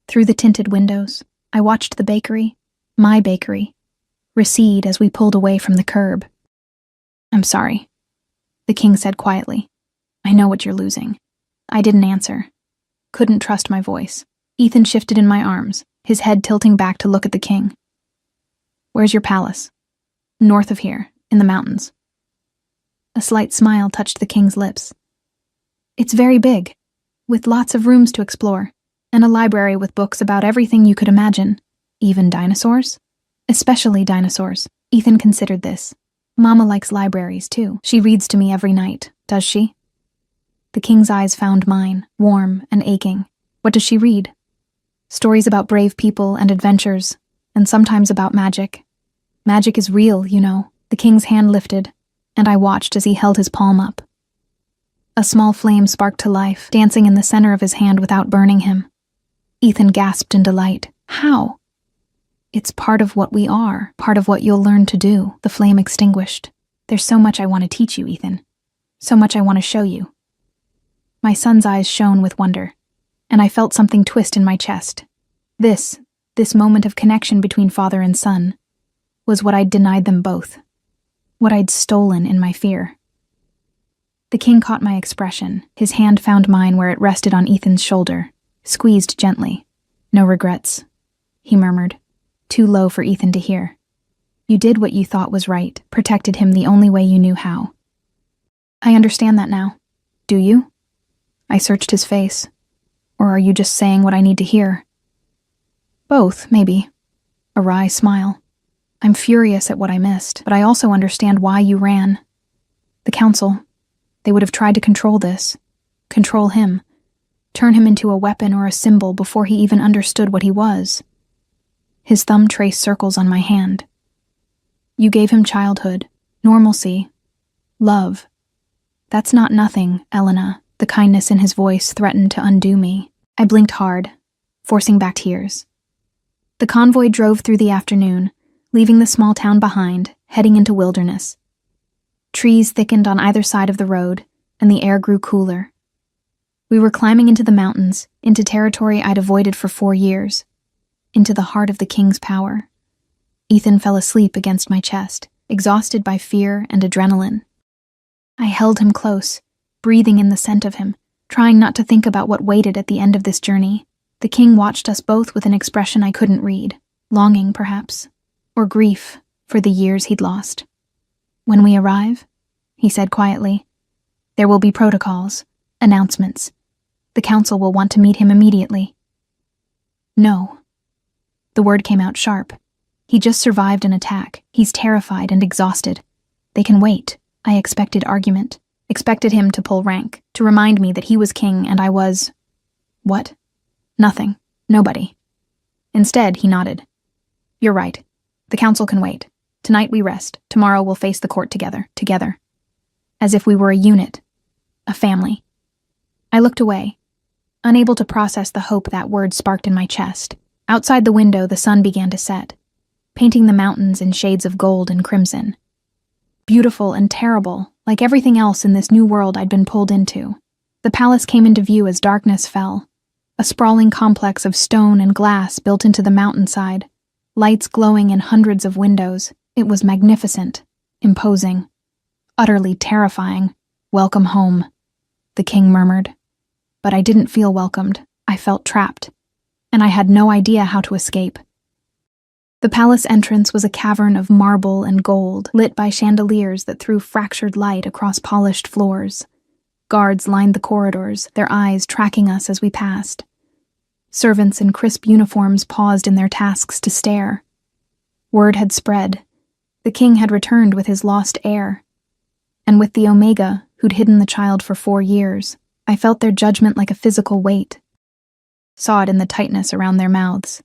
Through the tinted windows, I watched the bakery, my bakery, recede as we pulled away from the curb. "I'm sorry," the king said quietly. "I know what you're losing." I didn't answer. Couldn't trust my voice. Ethan shifted in my arms, his head tilting back to look at the king. "Where's your palace?" "North of here, in the mountains." A slight smile touched the king's lips. "It's very big, with lots of rooms to explore, and a library with books about everything you could imagine, even dinosaurs." "Especially dinosaurs." Ethan considered this. "Mama likes libraries, too. She reads to me every night, does she?" The king's eyes found mine, warm and aching. "What does she read?" "Stories about brave people and adventures, and sometimes about magic. Magic is real, you know." The king's hand lifted, and I watched as he held his palm up. A small flame sparked to life, dancing in the center of his hand without burning him. Ethan gasped in delight. "How?" "It's part of what we are, part of what you'll learn to do." The flame extinguished. "There's so much I want to teach you, Ethan. So much I want to show you." My son's eyes shone with wonder, and I felt something twist in my chest. This moment of connection between father and son, was what I'd denied them both, what I'd stolen in my fear. The king caught my expression. His hand found mine where it rested on Ethan's shoulder, squeezed gently. "No regrets," he murmured, too low for Ethan to hear. "You did what you thought was right, protected him the only way you knew how." "I understand that now. Do you?" I searched his face. "Or are you just saying what I need to hear?" "Both, maybe." A wry smile. "I'm furious at what I missed, but I also understand why you ran. The council, they would have tried to control this, control him, turn him into a weapon or a symbol before he even understood what he was." His thumb traced circles on my hand. "You gave him childhood, normalcy, love. That's not nothing, Elena." The kindness in his voice threatened to undo me. I blinked hard, forcing back tears. The convoy drove through the afternoon, leaving the small town behind, heading into wilderness. Trees thickened on either side of the road, and the air grew cooler. We were climbing into the mountains, into territory I'd avoided for 4 years, into the heart of the king's power. Ethan fell asleep against my chest, exhausted by fear and adrenaline. I held him close, breathing in the scent of him, trying not to think about what waited at the end of this journey. The king watched us both with an expression I couldn't read, longing perhaps, or grief for the years he'd lost. "When we arrive," he said quietly, "there will be protocols, announcements. The council will want to meet him immediately." "No." The word came out sharp. "He just survived an attack. He's terrified and exhausted. They can wait." I expected argument, expected him to pull rank, to remind me that he was king and I was... What? Nothing. Nobody. Instead, he nodded. "You're right. The council can wait. Tonight we rest. Tomorrow we'll face the court together. As if we were a unit. A family." I looked away, unable to process the hope that word sparked in my chest. Outside the window, the sun began to set, painting the mountains in shades of gold and crimson. Beautiful and terrible, like everything else in this new world I'd been pulled into. The palace came into view as darkness fell, a sprawling complex of stone and glass built into the mountainside, lights glowing in hundreds of windows. It was magnificent, imposing, utterly terrifying. "Welcome home," the king murmured. But I didn't feel welcomed. I felt trapped, and I had no idea how to escape. The palace entrance was a cavern of marble and gold, lit by chandeliers that threw fractured light across polished floors. Guards lined the corridors, their eyes tracking us as we passed. Servants in crisp uniforms paused in their tasks to stare. Word had spread. The king had returned with his lost heir. And with the Omega, who'd hidden the child for 4 years, I felt their judgment like a physical weight. Saw it in the tightness around their mouths.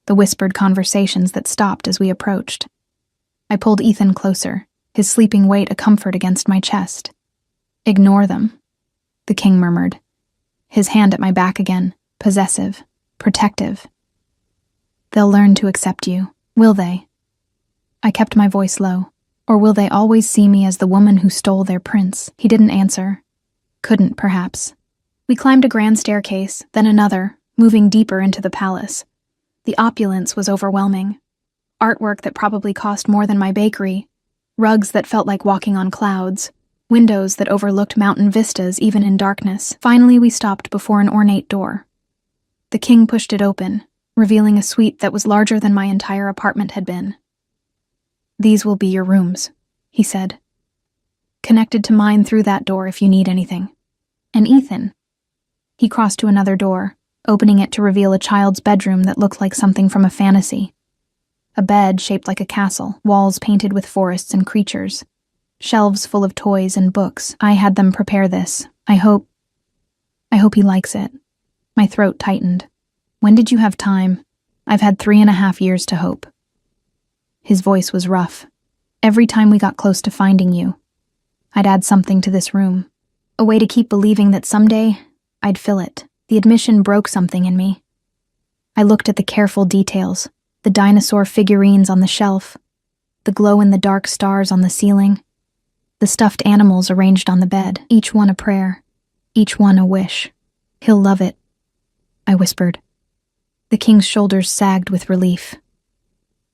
the whispered conversations that stopped as we approached. I pulled Ethan closer, his sleeping weight a comfort against my chest. "Ignore them," the king murmured, his hand at my back again, possessive, protective. "They'll learn to accept you, will they?" I kept my voice low. "Or will they always see me as the woman who stole their prince?" He didn't answer. Couldn't, perhaps. We climbed a grand staircase, then another, moving deeper into the palace. The opulence was overwhelming. Artwork that probably cost more than my bakery, rugs that felt like walking on clouds, windows that overlooked mountain vistas even in darkness. Finally, we stopped before an ornate door. The king pushed it open, revealing a suite that was larger than my entire apartment had been. "These will be your rooms," he said. "Connected to mine through that door if you need anything. And Ethan." He crossed to another door, opening it to reveal a child's bedroom that looked like something from a fantasy. A bed shaped like a castle, walls painted with forests and creatures, shelves full of toys and books. I had them prepare this. I hope he likes it. My throat tightened. "When did you have time? I've had 3.5 years to hope." His voice was rough. "Every time we got close to finding you, I'd add something to this room. A way to keep believing that someday I'd fill it." The admission broke something in me. I looked at the careful details, the dinosaur figurines on the shelf, the glow-in-the-dark stars on the ceiling, the stuffed animals arranged on the bed, each one a prayer, each one a wish. "He'll love it," I whispered. The king's shoulders sagged with relief.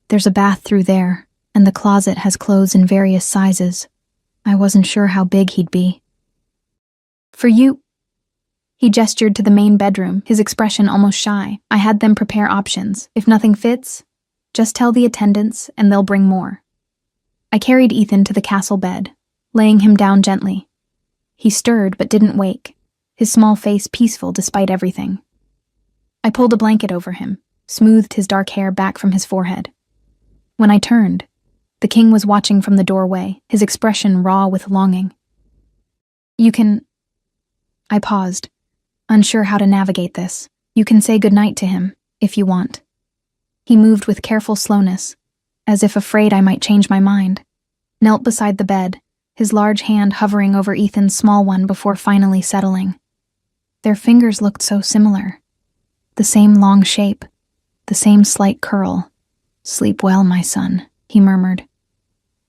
"There's a bath through there, and the closet has clothes in various sizes. I wasn't sure how big he'd be." "For you," he gestured to the main bedroom, his expression almost shy. "I had them prepare options. If nothing fits, just tell the attendants and they'll bring more." I carried Ethan to the castle bed, laying him down gently. He stirred but didn't wake, his small face peaceful despite everything. I pulled a blanket over him, smoothed his dark hair back from his forehead. When I turned, the king was watching from the doorway, his expression raw with longing. "You can..." I paused, unsure how to navigate this. "You can say goodnight to him, if you want." He moved with careful slowness, as if afraid I might change my mind, knelt beside the bed, his large hand hovering over Ethan's small one before finally settling. Their fingers looked so similar. The same long shape, the same slight curl. "Sleep well, my son," he murmured.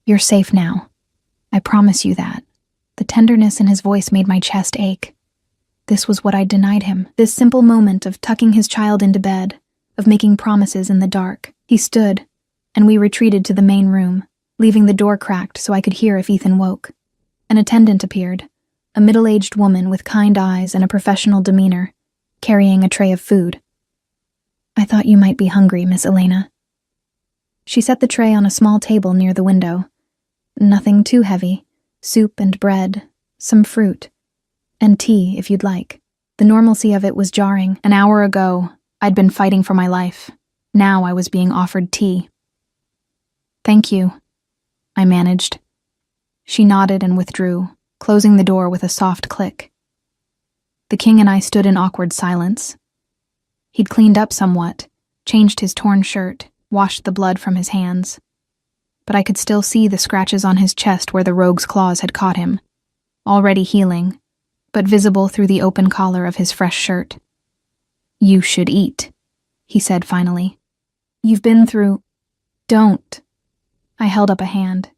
"You're safe now. I promise you that." The tenderness in his voice made my chest ache. This was what I'd denied him, this simple moment of tucking his child into bed, of making promises in the dark. He stood, and we retreated to the main room, leaving the door cracked so I could hear if Ethan woke. An attendant appeared, a middle-aged woman with kind eyes and a professional demeanor, carrying a tray of food. "I thought you might be hungry, Miss Elena." She set the tray on a small table near the window. Nothing too heavy, soup and bread, some fruit. "And tea, if you'd like." The normalcy of it was jarring. An hour ago, I'd been fighting for my life. Now I was being offered tea. "Thank you," I managed. She nodded and withdrew, closing the door with a soft click. The king and I stood in awkward silence. He'd cleaned up somewhat, changed his torn shirt, washed the blood from his hands. But I could still see the scratches on his chest where the rogue's claws had caught him, already healing, but visible through the open collar of his fresh shirt. "You should eat," he said finally. "You've been through..." "Don't." I held up a hand.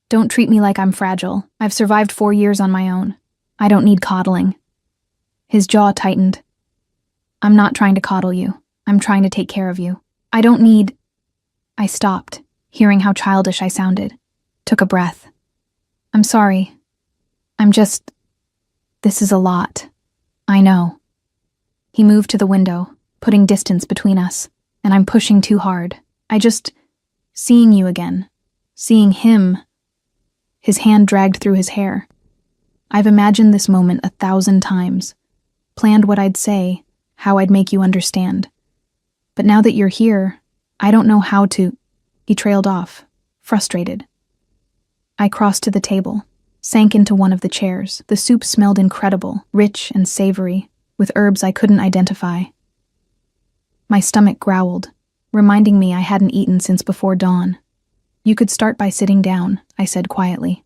"Don't treat me like I'm fragile. I've survived 4 years on my own. I don't need coddling." His jaw tightened. "I'm not trying to coddle you. I'm trying to take care of you. I don't need..." I stopped, hearing how childish I sounded. Took a breath. "I'm sorry. I'm just... This is a lot. I know." He moved to the window, putting distance between us, and I'm pushing too hard. Seeing you again. Seeing him. His hand dragged through his hair. I've imagined this moment 1,000 times, planned what I'd say, how I'd make you understand. But now that you're here, I don't know how to... He trailed off, frustrated. I crossed to the table, sank into one of the chairs. The soup smelled incredible, rich and savory, with herbs I couldn't identify. My stomach growled, reminding me I hadn't eaten since before dawn. "You could start by sitting down," I said quietly,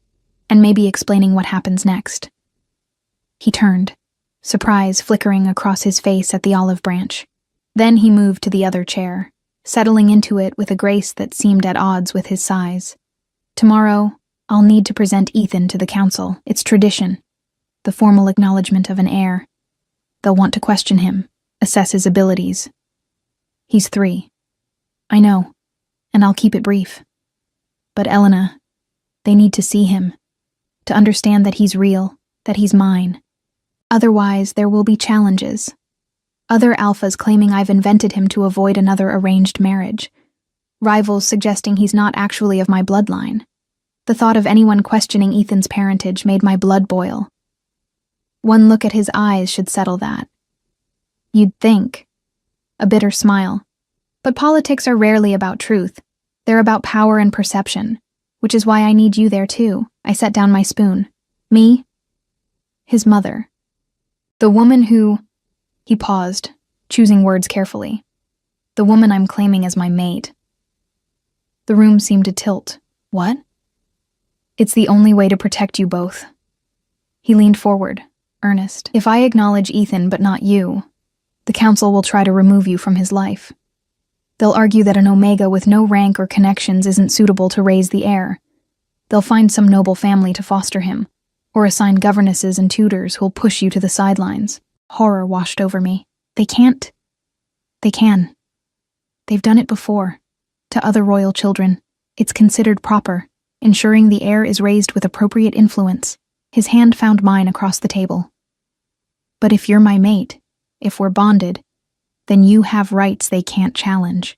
"and maybe explaining what happens next." He turned, surprise flickering across his face at the olive branch. Then he moved to the other chair, settling into it with a grace that seemed at odds with his size. "Tomorrow, I'll need to present Ethan to the council. It's tradition. The formal acknowledgement of an heir. They'll want to question him, assess his abilities. He's 3. I know, and I'll keep it brief. But Elena, they need to see him, to understand that he's real, that he's mine. Otherwise, there will be challenges. Other alphas claiming I've invented him to avoid another arranged marriage. Rivals suggesting he's not actually of my bloodline. The thought of anyone questioning Ethan's parentage made my blood boil. One look at his eyes should settle that. You'd think. A bitter smile. But politics are rarely about truth. They're about power and perception, which is why I need you there too. I set down my spoon. Me? His mother. The woman who... He paused, choosing words carefully. The woman I'm claiming as my mate. The room seemed to tilt. What? It's the only way to protect you both. He leaned forward, earnest. If I acknowledge Ethan but not you, the council will try to remove you from his life. They'll argue that an Omega with no rank or connections isn't suitable to raise the heir. They'll find some noble family to foster him, or assign governesses and tutors who'll push you to the sidelines. Horror washed over me. They can't. They can. They've done it before. To other royal children. It's considered proper, ensuring the heir is raised with appropriate influence. His hand found mine across the table. But if you're my mate, if we're bonded, then you have rights they can't challenge.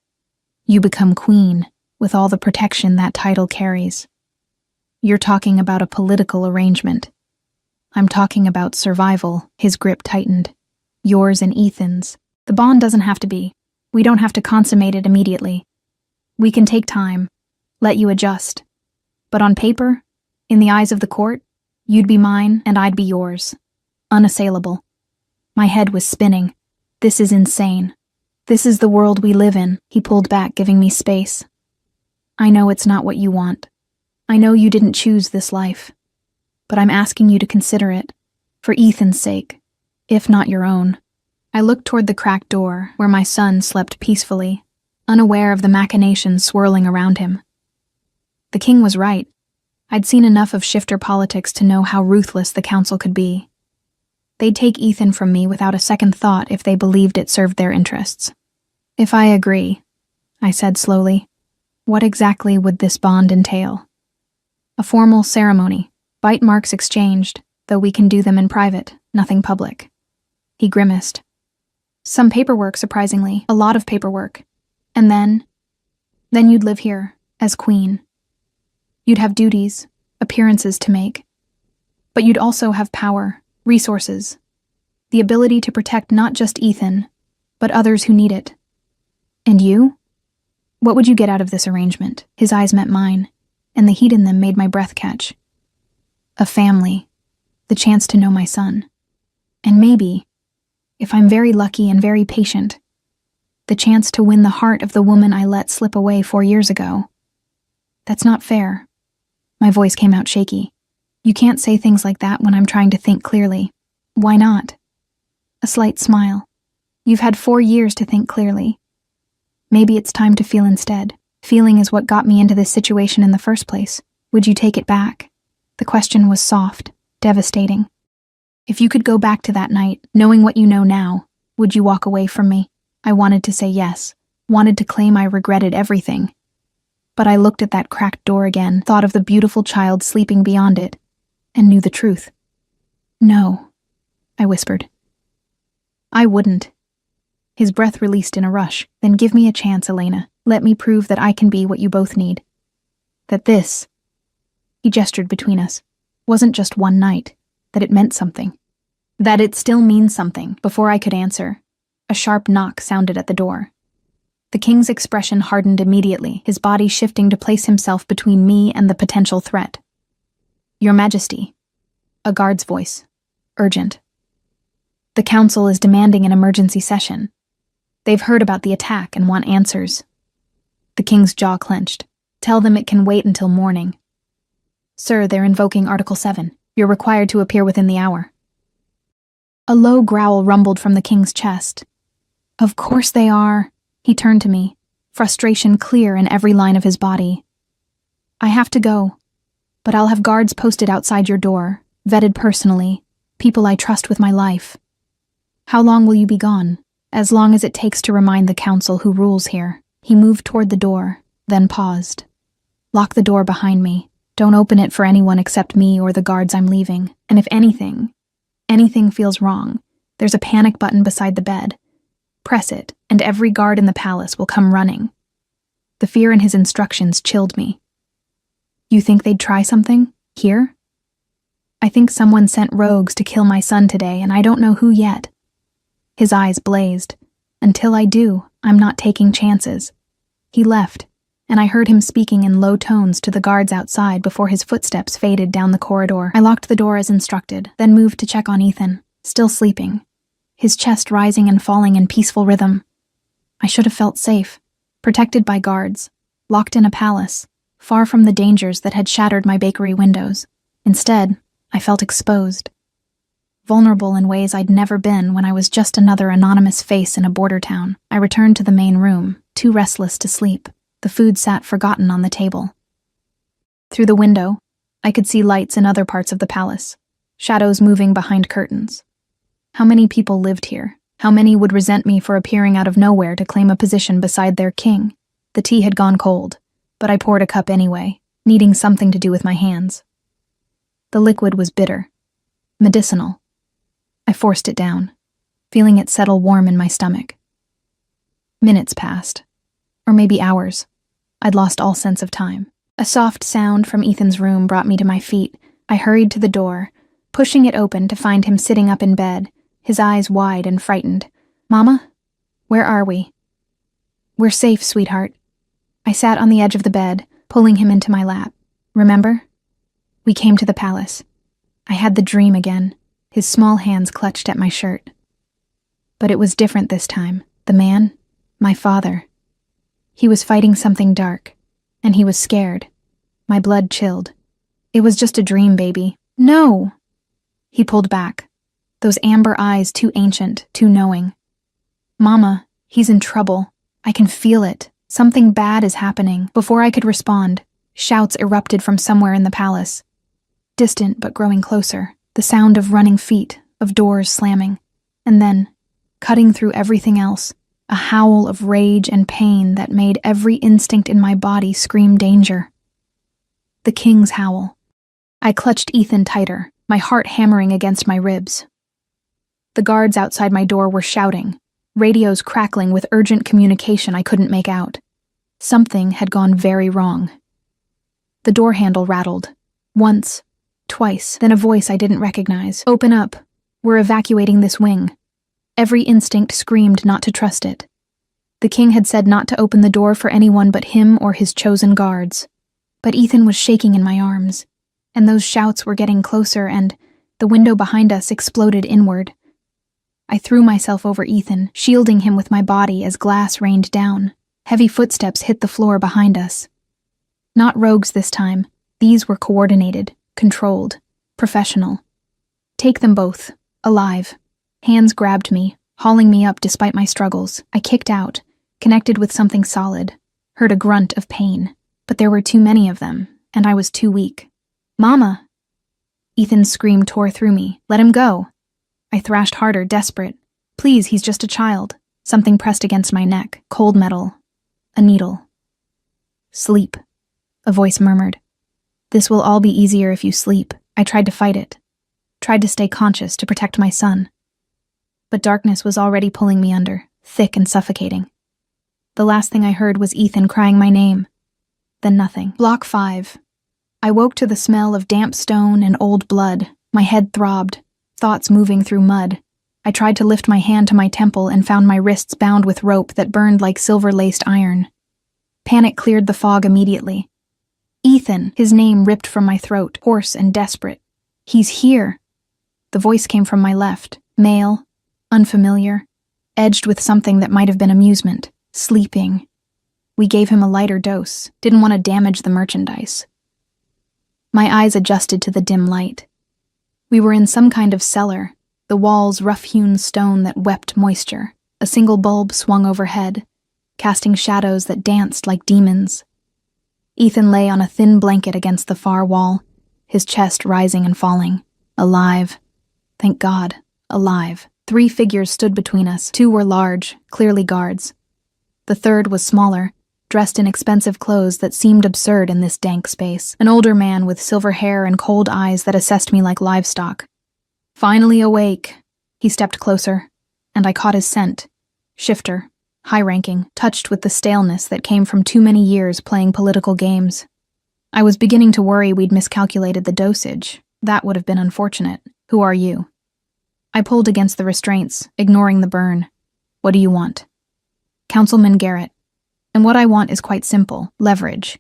You become queen, with all the protection that title carries. You're talking about a political arrangement. I'm talking about survival. His grip tightened. Yours and Ethan's. The bond doesn't have to be. We don't have to consummate it immediately. We can take time, let you adjust. But on paper, in the eyes of the court, you'd be mine and I'd be yours. Unassailable. My head was spinning. This is insane. This is the world we live in. He pulled back, giving me space. I know it's not what you want. I know you didn't choose this life. But I'm asking you to consider it, for Ethan's sake, if not your own. I looked toward the cracked door, where my son slept peacefully, unaware of the machinations swirling around him. The king was right. I'd seen enough of shifter politics to know how ruthless the council could be. They'd take Ethan from me without a second thought if they believed it served their interests. If I agree, I said slowly, what exactly would this bond entail? A formal ceremony. Bite marks exchanged, though we can do them in private, nothing public. He grimaced. Some paperwork, surprisingly, a lot of paperwork. And then you'd live here, as queen. You'd have duties, appearances to make. But you'd also have power, resources, the ability to protect not just Ethan, but others who need it. And you? What would you get out of this arrangement? His eyes met mine, and the heat in them made my breath catch. A family, the chance to know my son. And maybe, if I'm very lucky and very patient, the chance to win the heart of the woman I let slip away 4 years ago. That's not fair. My voice came out shaky. You can't say things like that when I'm trying to think clearly. Why not? A slight smile. You've had 4 years to think clearly. Maybe it's time to feel instead. Feeling is what got me into this situation in the first place. Would you take it back? The question was soft, devastating. If you could go back to that night, knowing what you know now, would you walk away from me? I wanted to say yes, wanted to claim I regretted everything. But I looked at that cracked door again, thought of the beautiful child sleeping beyond it, and knew the truth. No, I whispered. I wouldn't. His breath released in a rush. Then give me a chance, Elena. Let me prove that I can be what you both need. That this, he gestured between us, wasn't just one night, that it meant something. That it still means something. Before I could answer, a sharp knock sounded at the door. The king's expression hardened immediately, his body shifting to place himself between me and the potential threat. Your Majesty. A guard's voice. Urgent. The council is demanding an emergency session. They've heard about the attack and want answers. The king's jaw clenched. Tell them it can wait until morning. Sir, they're invoking Article 7. You're required to appear within the hour. A low growl rumbled from the king's chest. Of course they are. He turned to me, frustration clear in every line of his body. I have to go, but I'll have guards posted outside your door, vetted personally, people I trust with my life. How long will you be gone? As long as it takes to remind the council who rules here. He moved toward the door, then paused. Lock the door behind me. Don't open it for anyone except me or the guards I'm leaving. And if anything feels wrong, there's a panic button beside the bed. Press it, and every guard in the palace will come running. The fear in his instructions chilled me. You think they'd try something? Here? I think someone sent rogues to kill my son today, and I don't know who yet. His eyes blazed. Until I do, I'm not taking chances. He left, and I heard him speaking in low tones to the guards outside before his footsteps faded down the corridor. I locked the door as instructed, then moved to check on Ethan, still sleeping, his chest rising and falling in peaceful rhythm. I should have felt safe, protected by guards, locked in a palace, far from the dangers that had shattered my bakery windows. Instead, I felt exposed. Vulnerable in ways I'd never been when I was just another anonymous face in a border town. I returned to the main room, too restless to sleep. The food sat forgotten on the table. Through the window, I could see lights in other parts of the palace, shadows moving behind curtains. How many people lived here? How many would resent me for appearing out of nowhere to claim a position beside their king? The tea had gone cold, but I poured a cup anyway, needing something to do with my hands. The liquid was bitter, medicinal. I forced it down, feeling it settle warm in my stomach. Minutes passed, or maybe hours. I'd lost all sense of time. A soft sound from Ethan's room brought me to my feet. I hurried to the door, pushing it open to find him sitting up in bed, his eyes wide and frightened. Mama? Where are we? We're safe, sweetheart. I sat on the edge of the bed, pulling him into my lap. Remember? We came to the palace. I had the dream again. His small hands clutched at my shirt. But it was different this time. The man, my father. He was fighting something dark, and he was scared. My blood chilled. It was just a dream, baby. No! He pulled back, those amber eyes too ancient, too knowing. Mama, he's in trouble. I can feel it. Something bad is happening. Before I could respond, shouts erupted from somewhere in the palace. Distant but growing closer. The sound of running feet, of doors slamming. And then, cutting through everything else, a howl of rage and pain that made every instinct in my body scream danger. The king's howl. I clutched Ethan tighter, my heart hammering against my ribs. The guards outside my door were shouting, radios crackling with urgent communication I couldn't make out. Something had gone very wrong. The door handle rattled. Once, twice, then a voice I didn't recognize. Open up. We're evacuating this wing. Every instinct screamed not to trust it. The king had said not to open the door for anyone but him or his chosen guards. But Ethan was shaking in my arms, and those shouts were getting closer, and the window behind us exploded inward. I threw myself over Ethan, shielding him with my body as glass rained down. Heavy footsteps hit the floor behind us. Not rogues this time. These were coordinated, controlled, professional. Take them both, alive. Hands grabbed me, hauling me up despite my struggles. I kicked out, connected with something solid, heard a grunt of pain. But there were too many of them, and I was too weak. Mama! Ethan's scream tore through me. Let him go. I thrashed harder, desperate. Please, he's just a child. Something pressed against my neck. Cold metal. A needle. Sleep. A voice murmured. This will all be easier if you sleep. I tried to fight it. Tried to stay conscious to protect my son. But darkness was already pulling me under, thick and suffocating. The last thing I heard was Ethan crying my name. Then nothing. Block 5. I woke to the smell of damp stone and old blood. My head throbbed, thoughts moving through mud. I tried to lift my hand to my temple and found my wrists bound with rope that burned like silver-laced iron. Panic cleared the fog immediately. Ethan, his name ripped from my throat, hoarse and desperate. He's here. The voice came from my left, male, unfamiliar, edged with something that might have been amusement. Sleeping. We gave him a lighter dose, didn't want to damage the merchandise. My eyes adjusted to the dim light. We were in some kind of cellar, the walls rough-hewn stone that wept moisture. A single bulb swung overhead, casting shadows that danced like demons. Ethan lay on a thin blanket against the far wall, his chest rising and falling. Alive. Thank God, alive. 3 figures stood between us. 2 were large, clearly guards. The third was smaller, dressed in expensive clothes that seemed absurd in this dank space. An older man with silver hair and cold eyes that assessed me like livestock. Finally awake. He stepped closer, and I caught his scent. Shifter, high-ranking, touched with the staleness that came from too many years playing political games. I was beginning to worry we'd miscalculated the dosage. That would have been unfortunate. Who are you? I pulled against the restraints, ignoring the burn. What do you want? Councilman Garrett. And what I want is quite simple, leverage.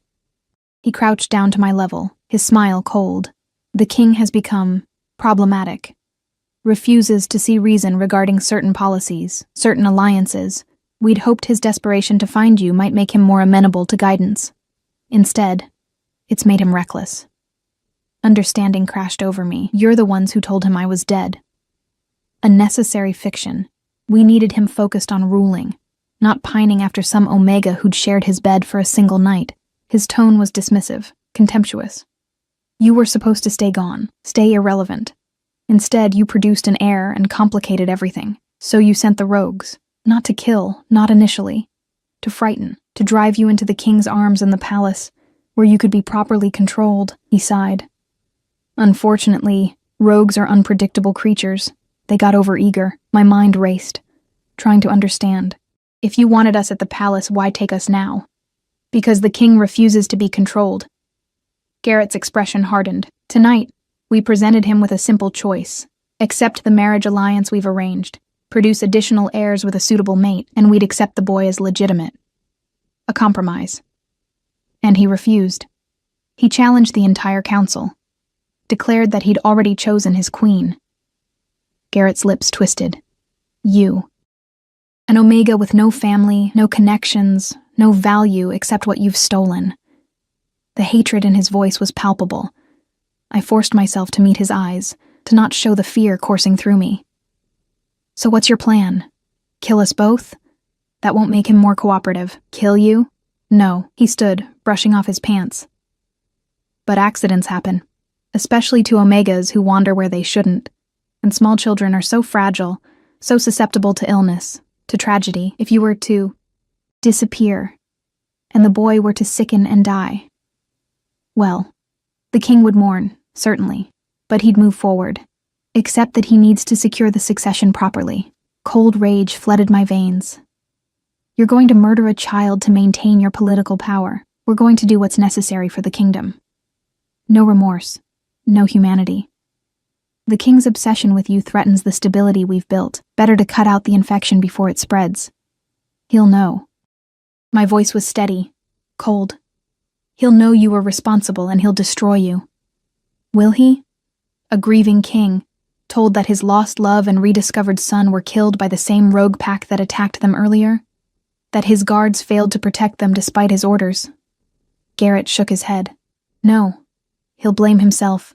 He crouched down to my level, his smile cold. The king has become problematic. Refuses to see reason regarding certain policies, certain alliances. We'd hoped his desperation to find you might make him more amenable to guidance. Instead, it's made him reckless. Understanding crashed over me. You're the ones who told him I was dead. A necessary fiction. We needed him focused on ruling, not pining after some Omega who'd shared his bed for a single night. His tone was dismissive, contemptuous. You were supposed to stay gone, stay irrelevant. Instead, you produced an heir and complicated everything. So you sent the rogues, not to kill, not initially, to frighten, to drive you into the king's arms in the palace, where you could be properly controlled, he sighed. Unfortunately, rogues are unpredictable creatures. They got overeager. My mind raced, trying to understand. If you wanted us at the palace, why take us now? Because the king refuses to be controlled. Garrett's expression hardened. Tonight, we presented him with a simple choice. Accept the marriage alliance we've arranged, produce additional heirs with a suitable mate, and we'd accept the boy as legitimate. A compromise. And he refused. He challenged the entire council, declared that he'd already chosen his queen. Garrett's lips twisted. You. An Omega with no family, no connections, no value except what you've stolen. The hatred in his voice was palpable. I forced myself to meet his eyes, to not show the fear coursing through me. So what's your plan? Kill us both? That won't make him more cooperative. Kill you? No. He stood, brushing off his pants. But accidents happen, especially to Omegas who wander where they shouldn't. And small children are so fragile, so susceptible to illness, to tragedy. If you were to disappear, and the boy were to sicken and die, well, the king would mourn, certainly, but he'd move forward, except that he needs to secure the succession properly. Cold rage flooded my veins. You're going to murder a child to maintain your political power. We're going to do what's necessary for the kingdom. No remorse, no humanity. The king's obsession with you threatens the stability we've built. Better to cut out the infection before it spreads. He'll know. My voice was steady, cold. He'll know you were responsible and he'll destroy you. Will he? A grieving king, told that his lost love and rediscovered son were killed by the same rogue pack that attacked them earlier? That his guards failed to protect them despite his orders? Garrett shook his head. No. He'll blame himself,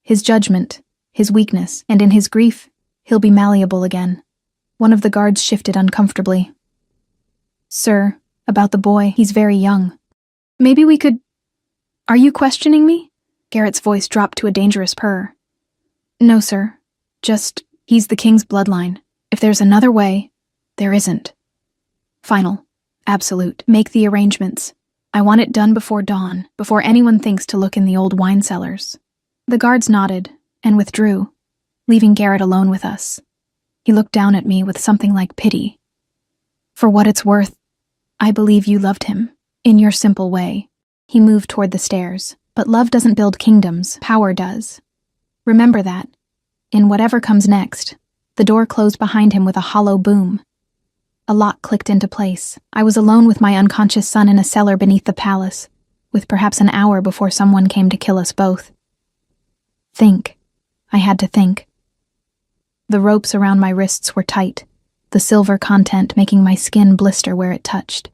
his judgment, his weakness, and in his grief, he'll be malleable again. One of the guards shifted uncomfortably. Sir, about the boy, he's very young. Maybe we could... Are you questioning me? Garrett's voice dropped to a dangerous purr. No, sir. Just, he's the king's bloodline. If there's another way, there isn't. Final. Absolute. Make the arrangements. I want it done before dawn, before anyone thinks to look in the old wine cellars. The guards nodded and withdrew, leaving Garrett alone with us. He looked down at me with something like pity. For what it's worth, I believe you loved him, in your simple way. He moved toward the stairs, but love doesn't build kingdoms, power does. Remember that. In whatever comes next, the door closed behind him with a hollow boom. A lock clicked into place. I was alone with my unconscious son in a cellar beneath the palace, with perhaps an hour before someone came to kill us both. Think. I had to think. The ropes around my wrists were tight, the silver content making my skin blister where it touched.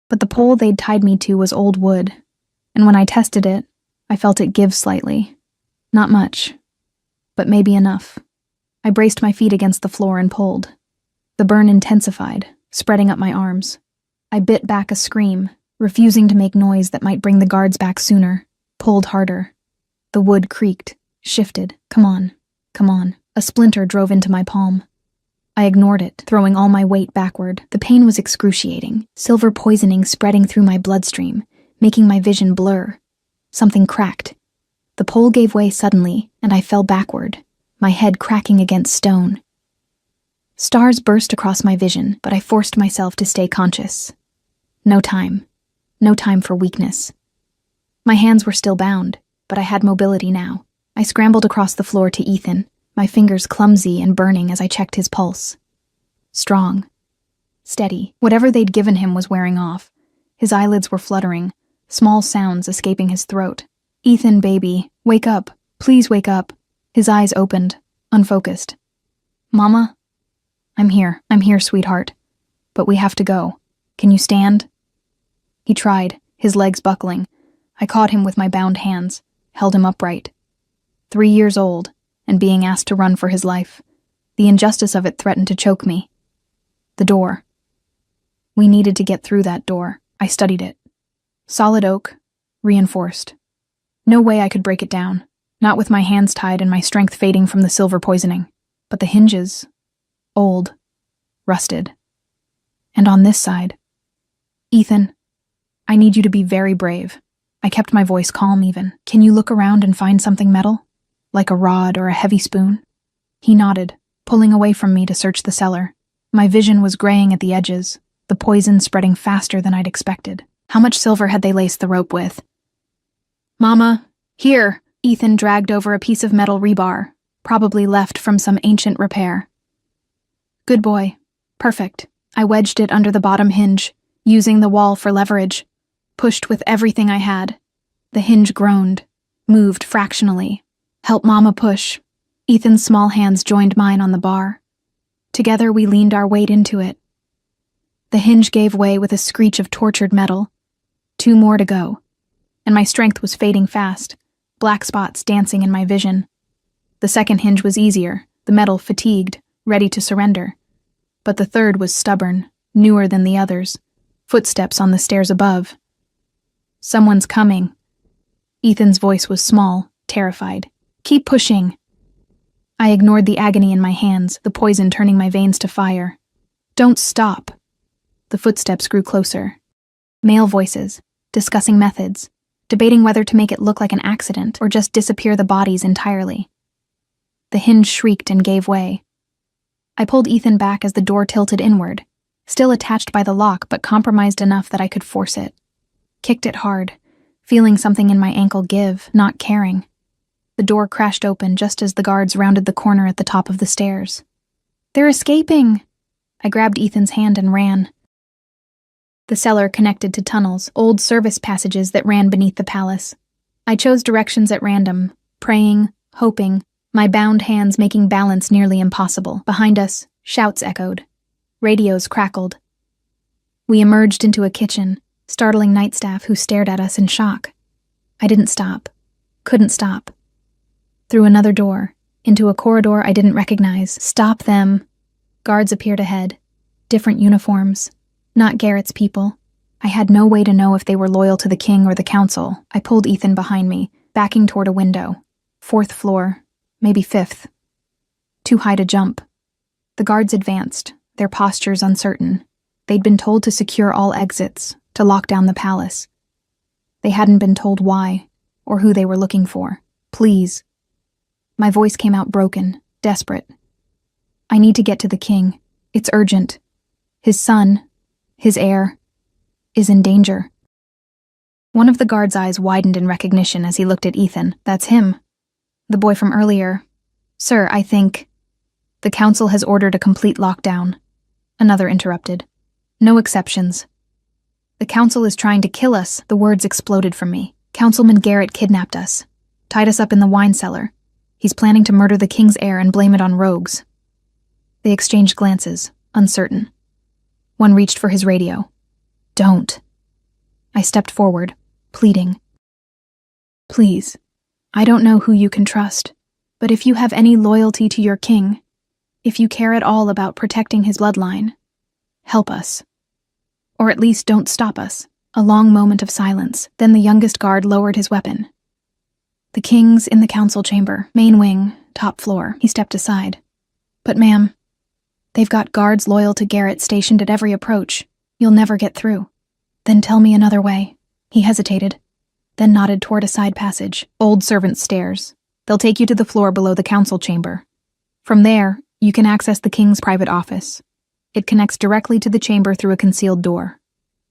But the pole they'd tied me to was old wood, and when I tested it, I felt it give slightly. Not much, but maybe enough. I braced my feet against the floor and pulled. The burn intensified, spreading up my arms. I bit back a scream, refusing to make noise that might bring the guards back sooner, pulled harder. The wood creaked, shifted. Come on, come on. A splinter drove into my palm. I ignored it, throwing all my weight backward. The pain was excruciating, silver poisoning spreading through my bloodstream, making my vision blur. Something cracked. The pole gave way suddenly, and I fell backward, my head cracking against stone. Stars burst across my vision, but I forced myself to stay conscious. No time. No time for weakness. My hands were still bound, but I had mobility now. I scrambled across the floor to Ethan, my fingers clumsy and burning as I checked his pulse. Strong. Steady. Whatever they'd given him was wearing off. His eyelids were fluttering, small sounds escaping his throat. Ethan, baby, wake up. Please wake up. His eyes opened, unfocused. Mama? I'm here, sweetheart. But we have to go. Can you stand? He tried, his legs buckling. I caught him with my bound hands, held him upright. 3 years old, and being asked to run for his life. The injustice of it threatened to choke me. The door. We needed to get through that door. I studied it. Solid oak, reinforced. No way I could break it down, not with my hands tied and my strength fading from the silver poisoning. But the hinges, old, rusted. And on this side, Ethan, I need you to be very brave. I kept my voice calm even. Can you look around and find something metal? Like a rod or a heavy spoon? He nodded, pulling away from me to search the cellar. My vision was graying at the edges, the poison spreading faster than I'd expected. How much silver had they laced the rope with? Mama, here! Ethan dragged over a piece of metal rebar, probably left from some ancient repair. Good boy. Perfect. I wedged it under the bottom hinge, using the wall for leverage. Pushed with everything I had. The hinge groaned, moved fractionally. Help Mama push. Ethan's small hands joined mine on the bar. Together we leaned our weight into it. The hinge gave way with a screech of tortured metal. 2 more to go. And my strength was fading fast, black spots dancing in my vision. The second hinge was easier, the metal fatigued, ready to surrender. But the third was stubborn, newer than the others. Footsteps on the stairs above. Someone's coming. Ethan's voice was small, terrified. Keep pushing. I ignored the agony in my hands, the poison turning my veins to fire. Don't stop. The footsteps grew closer. Male voices, discussing methods, debating whether to make it look like an accident or just disappear the bodies entirely. The hinge shrieked and gave way. I pulled Ethan back as the door tilted inward, still attached by the lock but compromised enough that I could force it. Kicked it hard, feeling something in my ankle give, not caring. The door crashed open just as the guards rounded the corner at the top of the stairs. They're escaping! I grabbed Ethan's hand and ran. The cellar connected to tunnels, old service passages that ran beneath the palace. I chose directions at random, praying, hoping, my bound hands making balance nearly impossible. Behind us, shouts echoed. Radios crackled. We emerged into a kitchen, startling night staff who stared at us in shock. I didn't stop. Couldn't stop. Through another door, into a corridor I didn't recognize. Stop them. Guards appeared ahead. Different uniforms. Not Garrett's people. I had no way to know if they were loyal to the king or the council. I pulled Ethan behind me, backing toward a window. 4th floor, maybe 5th. Too high to jump. The guards advanced, their postures uncertain. They'd been told to secure all exits, to lock down the palace. They hadn't been told why, or who they were looking for. Please. My voice came out broken, desperate. I need to get to the king. It's urgent. His son, his heir, is in danger. One of the guards' eyes widened in recognition as he looked at Ethan. That's him. The boy from earlier. Sir, I think... The council has ordered a complete lockdown. Another interrupted. No exceptions. The council is trying to kill us. The words exploded from me. Councilman Garrett kidnapped us. Tied us up in the wine cellar. He's planning to murder the king's heir and blame it on rogues. They exchanged glances, uncertain. One reached for his radio. Don't. I stepped forward, pleading. Please, I don't know who you can trust, but if you have any loyalty to your king, if you care at all about protecting his bloodline, help us. Or at least don't stop us. A long moment of silence, then the youngest guard lowered his weapon. The king's in the council chamber, main wing, top floor. He stepped aside. But ma'am, they've got guards loyal to Garrett stationed at every approach. You'll never get through. Then tell me another way. He hesitated, then nodded toward a side passage. Old servant stairs. They'll take you to the floor below the council chamber. From there, you can access the king's private office. It connects directly to the chamber through a concealed door.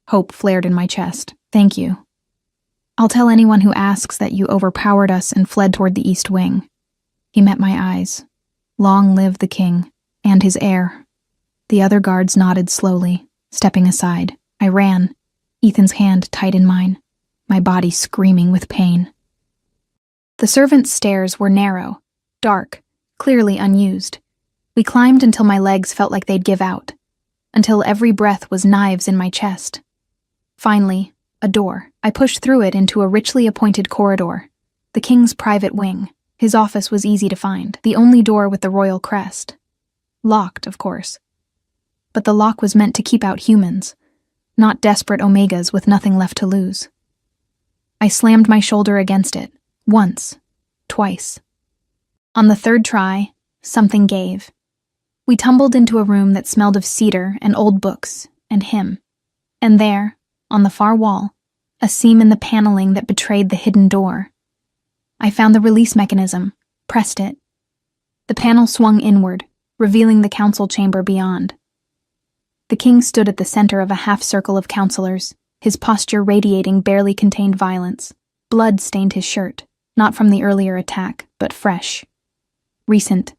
Hope flared in my chest. Thank you. I'll tell anyone who asks that you overpowered us and fled toward the east wing. He met my eyes. Long live the king, and his heir. The other guards nodded slowly, stepping aside. I ran, Ethan's hand tight in mine, my body screaming with pain. The servants' stairs were narrow, dark, clearly unused. We climbed until my legs felt like they'd give out, until every breath was knives in my chest. Finally, a door. I pushed through it into a richly appointed corridor, the king's private wing. His office was easy to find, the only door with the royal crest. Locked, of course. But the lock was meant to keep out humans, not desperate Omegas with nothing left to lose. I slammed my shoulder against it, once, twice. On the third try, something gave. We tumbled into a room that smelled of cedar and old books and him. And there, on the far wall, a seam in the paneling that betrayed the hidden door. I found the release mechanism, pressed it. The panel swung inward, revealing the council chamber beyond. The king stood at the center of a half-circle of counselors, his posture radiating barely contained violence. Blood stained his shirt, not from the earlier attack, but fresh. Recent.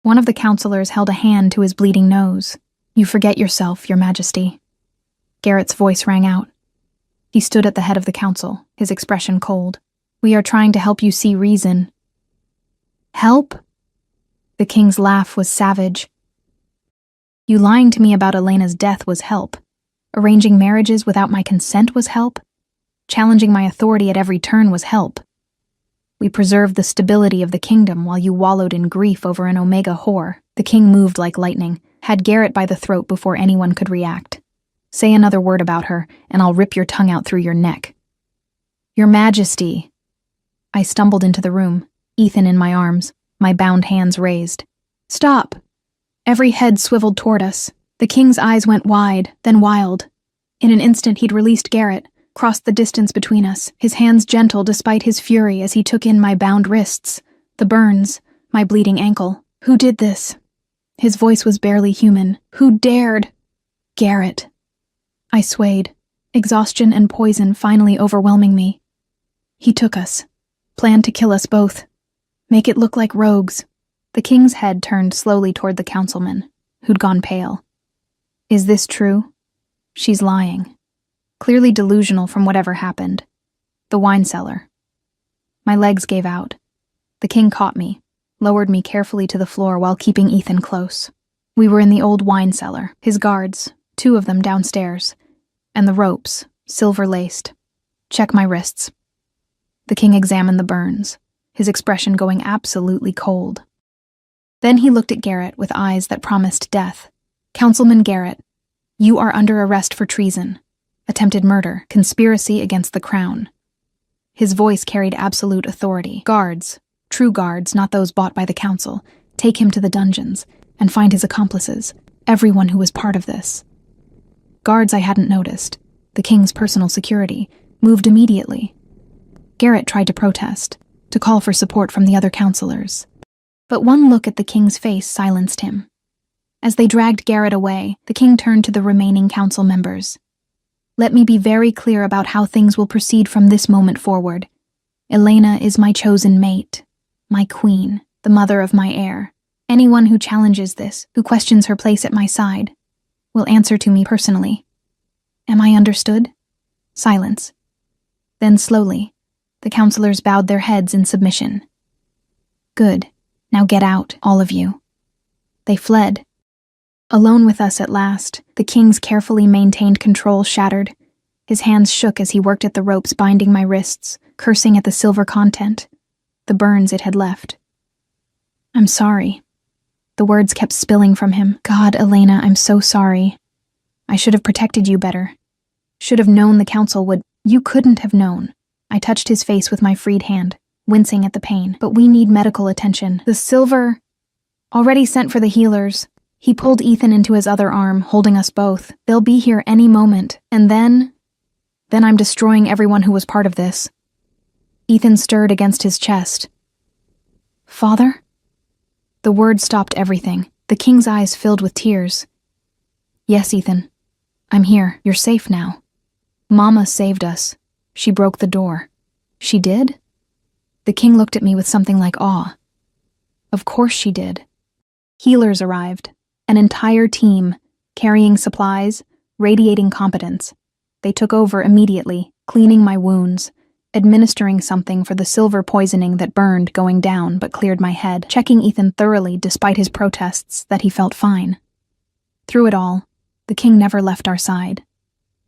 One of the counselors held a hand to his bleeding nose. You forget yourself, your majesty. Garrett's voice rang out. He stood at the head of the council, his expression cold. We are trying to help you see reason. Help? The king's laugh was savage. You lying to me about Elena's death was help. Arranging marriages without my consent was help. Challenging my authority at every turn was help. We preserved the stability of the kingdom while you wallowed in grief over an Omega whore. The king moved like lightning, had Garrett by the throat before anyone could react. Say another word about her, and I'll rip your tongue out through your neck. Your Majesty. I stumbled into the room, Ethan in my arms, my bound hands raised. Stop! Every head swiveled toward us. The king's eyes went wide, then wild. In an instant he'd released Garrett, crossed the distance between us, his hands gentle despite his fury as he took in my bound wrists, the burns, my bleeding ankle. Who did this? His voice was barely human. Who dared? Garrett. I swayed, exhaustion and poison finally overwhelming me. He took us, planned to kill us both, make it look like rogues. The king's head turned slowly toward the councilman, who'd gone pale. Is this true? She's lying. Clearly delusional from whatever happened. The wine cellar. My legs gave out. The king caught me, lowered me carefully to the floor while keeping Ethan close. We were in the old wine cellar, his guards, 2 of them downstairs, and the ropes, silver-laced. Check my wrists. The king examined the burns, his expression going absolutely cold. Then he looked at Garrett with eyes that promised death. Councilman Garrett, you are under arrest for treason, attempted murder, conspiracy against the crown. His voice carried absolute authority. Guards, true guards, not those bought by the council, take him to the dungeons and find his accomplices, everyone who was part of this. Guards I hadn't noticed, the king's personal security, moved immediately. Garrett tried to protest, to call for support from the other counselors. But one look at the king's face silenced him. As they dragged Garrett away, the king turned to the remaining council members. Let me be very clear about how things will proceed from this moment forward. Elena is my chosen mate, my queen, the mother of my heir. Anyone who challenges this, who questions her place at my side, will answer to me personally. Am I understood? Silence. Then slowly, the counselors bowed their heads in submission. Good. Now get out, all of you. They fled. Alone with us at last, the king's carefully maintained control shattered. His hands shook as he worked at the ropes binding my wrists, cursing at the silver content, the burns it had left. "I'm sorry." The words kept spilling from him. "God, Elena, I'm so sorry. I should have protected you better. Should have known the council would—" "You couldn't have known." I touched his face with my freed hand, wincing at the pain. "But we need medical attention. The silver—" "Already sent for the healers." He pulled Ethan into his other arm, holding us both. "They'll be here any moment. And then I'm destroying everyone who was part of this." Ethan stirred against his chest. "Father?" The word stopped everything. The king's eyes filled with tears. "Yes, Ethan. I'm here. You're safe now. Mama saved us. She broke the door." "She did?" The king looked at me with something like awe. "Of course she did." Healers arrived. An entire team, carrying supplies, radiating competence. They took over immediately, cleaning my wounds, administering something for the silver poisoning that burned going down but cleared my head, checking Ethan thoroughly despite his protests that he felt fine. Through it all, the king never left our side,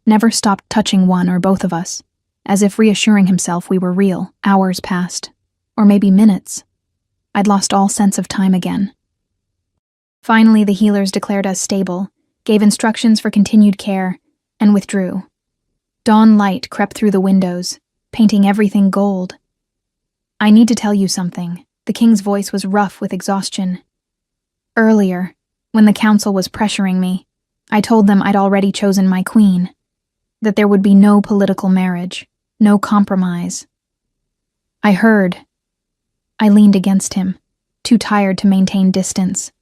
never stopped touching one or both of us, as if reassuring himself we were real. Hours passed, or maybe minutes. I'd lost all sense of time again. Finally, the healers declared us stable, gave instructions for continued care, and withdrew. Dawn light crept through the windows, painting everything gold. "I need to tell you something." The king's voice was rough with exhaustion. "Earlier, when the council was pressuring me, I told them I'd already chosen my queen, that there would be no political marriage, no compromise. I heard." I leaned against him, too tired to maintain distance.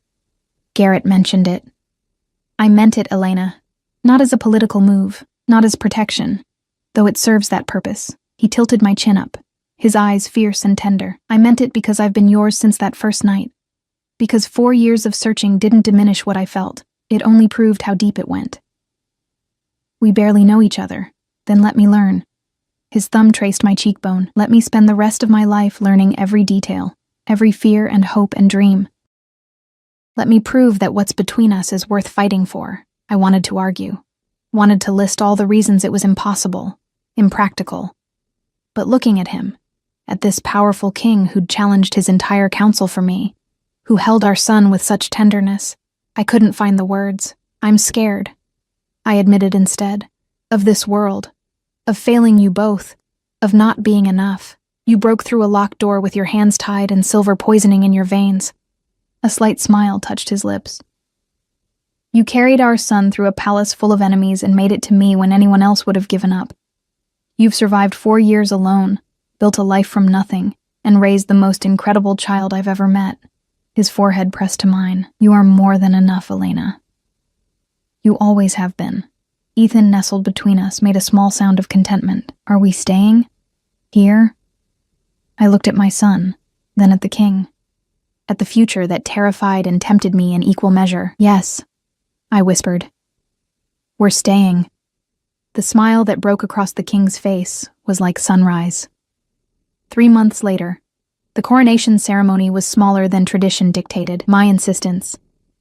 "Garrett mentioned it. I meant it, Elena, not as a political move, not as protection, though it serves that purpose." He tilted my chin up, his eyes fierce and tender. "I meant it because I've been yours since that first night. Because 4 years of searching didn't diminish what I felt. It only proved how deep it went. We barely know each other. Then let me learn." His thumb traced my cheekbone. "Let me spend the rest of my life learning every detail, every fear and hope and dream. Let me prove that what's between us is worth fighting for." I wanted to argue, wanted to list all the reasons it was impossible, impractical. But looking at him, at this powerful king who'd challenged his entire council for me, who held our son with such tenderness, I couldn't find the words. "I'm scared," I admitted instead, "of this world, of failing you both, of not being enough. You broke through a locked door with your hands tied and silver poisoning in your veins." A slight smile touched his lips. "You carried our son through a palace full of enemies and made it to me when anyone else would have given up. You've survived 4 years alone, built a life from nothing, and raised the most incredible child I've ever met." His forehead pressed to mine. "You are more than enough, Elena. You always have been." Ethan nestled between us, made a small sound of contentment. "Are we staying? Here?" I looked at my son, then at the king, at the future that terrified and tempted me in equal measure. "Yes," I whispered. "We're staying." The smile that broke across the king's face was like sunrise. 3 months later, the coronation ceremony was smaller than tradition dictated, my insistence,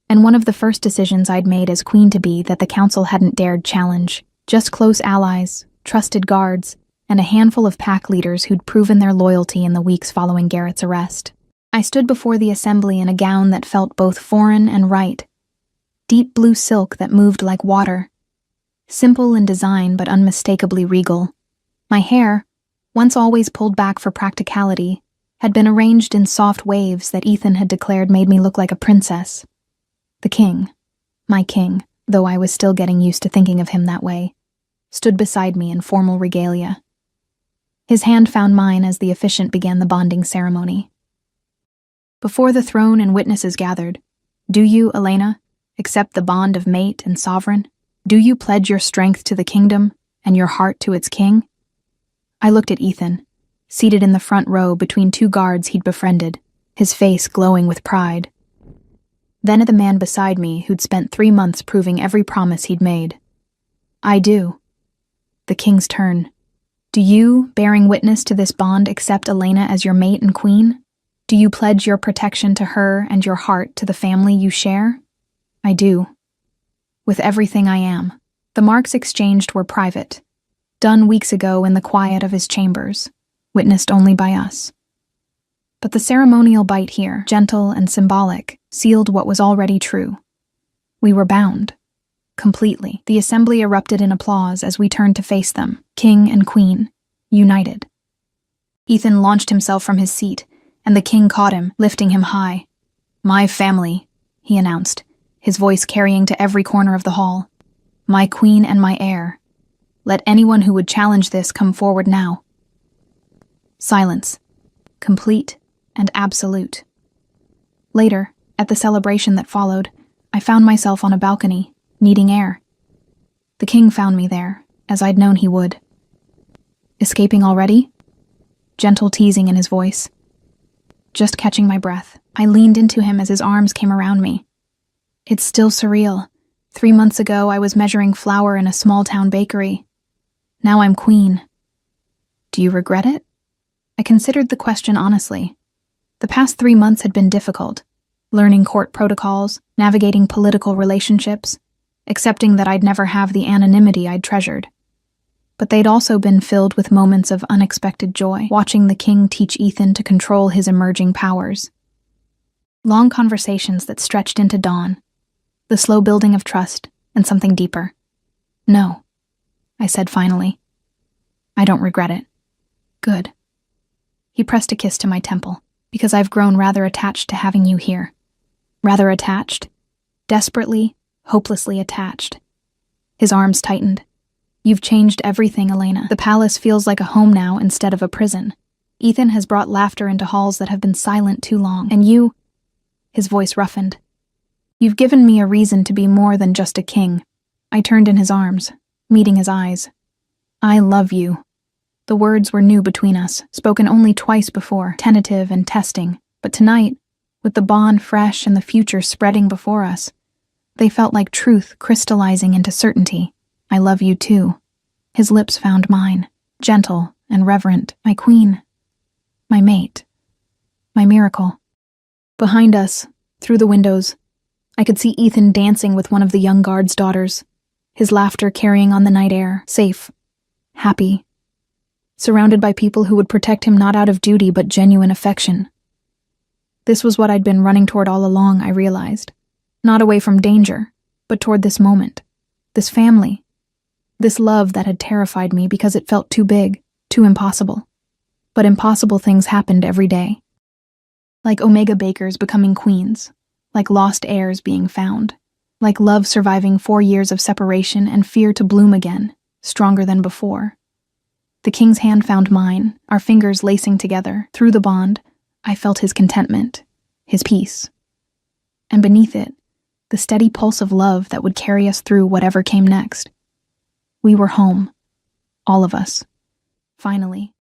and one of the first decisions I'd made as queen-to-be that the council hadn't dared challenge. Just close allies, trusted guards, and a handful of pack leaders who'd proven their loyalty in the weeks following Garrett's arrest. I stood before the assembly in a gown that felt both foreign and right, deep blue silk that moved like water, simple in design but unmistakably regal. My hair, once always pulled back for practicality, had been arranged in soft waves that Ethan had declared made me look like a princess. The king, my king, though I was still getting used to thinking of him that way, stood beside me in formal regalia. His hand found mine as the officiant began the bonding ceremony. "Before the throne and witnesses gathered, do you, Elena, accept the bond of mate and sovereign? Do you pledge your strength to the kingdom and your heart to its king?" I looked at Ethan, seated in the front row between 2 guards he'd befriended, his face glowing with pride. Then at the man beside me who'd spent 3 months proving every promise he'd made. "I do." The king's turn. "Do you, bearing witness to this bond, accept Elena as your mate and queen? Do you pledge your protection to her and your heart to the family you share?" "I do. With everything I am." The marks exchanged were private. done weeks ago in the quiet of his chambers, witnessed only by us. But the ceremonial bite here, gentle and symbolic, sealed what was already true. We were bound. Completely. The assembly erupted in applause as we turned to face them, king and queen, united. Ethan launched himself from his seat, and the king caught him, lifting him high. "My family," he announced, his voice carrying to every corner of the hall. "My queen and my heir. Let anyone who would challenge this come forward now." Silence. Complete and absolute. Later, at the celebration that followed, I found myself on a balcony, needing air. The king found me there, as I'd known he would. "Escaping already?" Gentle teasing in his voice. Just catching my breath, I leaned into him as his arms came around me. It's still surreal. 3 months ago, I was measuring flour in a small-town bakery. Now I'm queen. Do you regret it? I considered the question honestly. The past 3 months had been difficult. Learning court protocols, navigating political relationships, accepting that I'd never have the anonymity I'd treasured. But they'd also been filled with moments of unexpected joy, watching the king teach Ethan to control his emerging powers. Long conversations that stretched into dawn, the slow building of trust, and something deeper. "No," I said finally. "I don't regret it." "Good." He pressed a kiss to my temple, "because I've grown rather attached to having you here." Rather attached? Desperately, hopelessly attached. His arms tightened. "You've changed everything, Elena. The palace feels like a home now instead of a prison. Ethan has brought laughter into halls that have been silent too long, and you—" His voice roughened. "You've given me a reason to be more than just a king." I turned in his arms, meeting his eyes. "I love you." The words were new between us, spoken only twice before, tentative and testing, but tonight, with the bond fresh and the future spreading before us, they felt like truth crystallizing into certainty. "I love you too." His lips found mine, gentle and reverent, my queen, my mate, my miracle. Behind us, through the windows, I could see Ethan dancing with one of the young guard's daughters, his laughter carrying on the night air, safe, happy, surrounded by people who would protect him not out of duty but genuine affection. This was what I'd been running toward all along, I realized. Not away from danger, but toward this moment, this family, this love that had terrified me because it felt too big, too impossible. But impossible things happened every day. Like Omega bakers becoming queens, like lost heirs being found, like love surviving 4 years of separation and fear to bloom again, stronger than before. The king's hand found mine, our fingers lacing together. Through the bond, I felt his contentment, his peace. And beneath it, the steady pulse of love that would carry us through whatever came next. We were home, all of us, finally.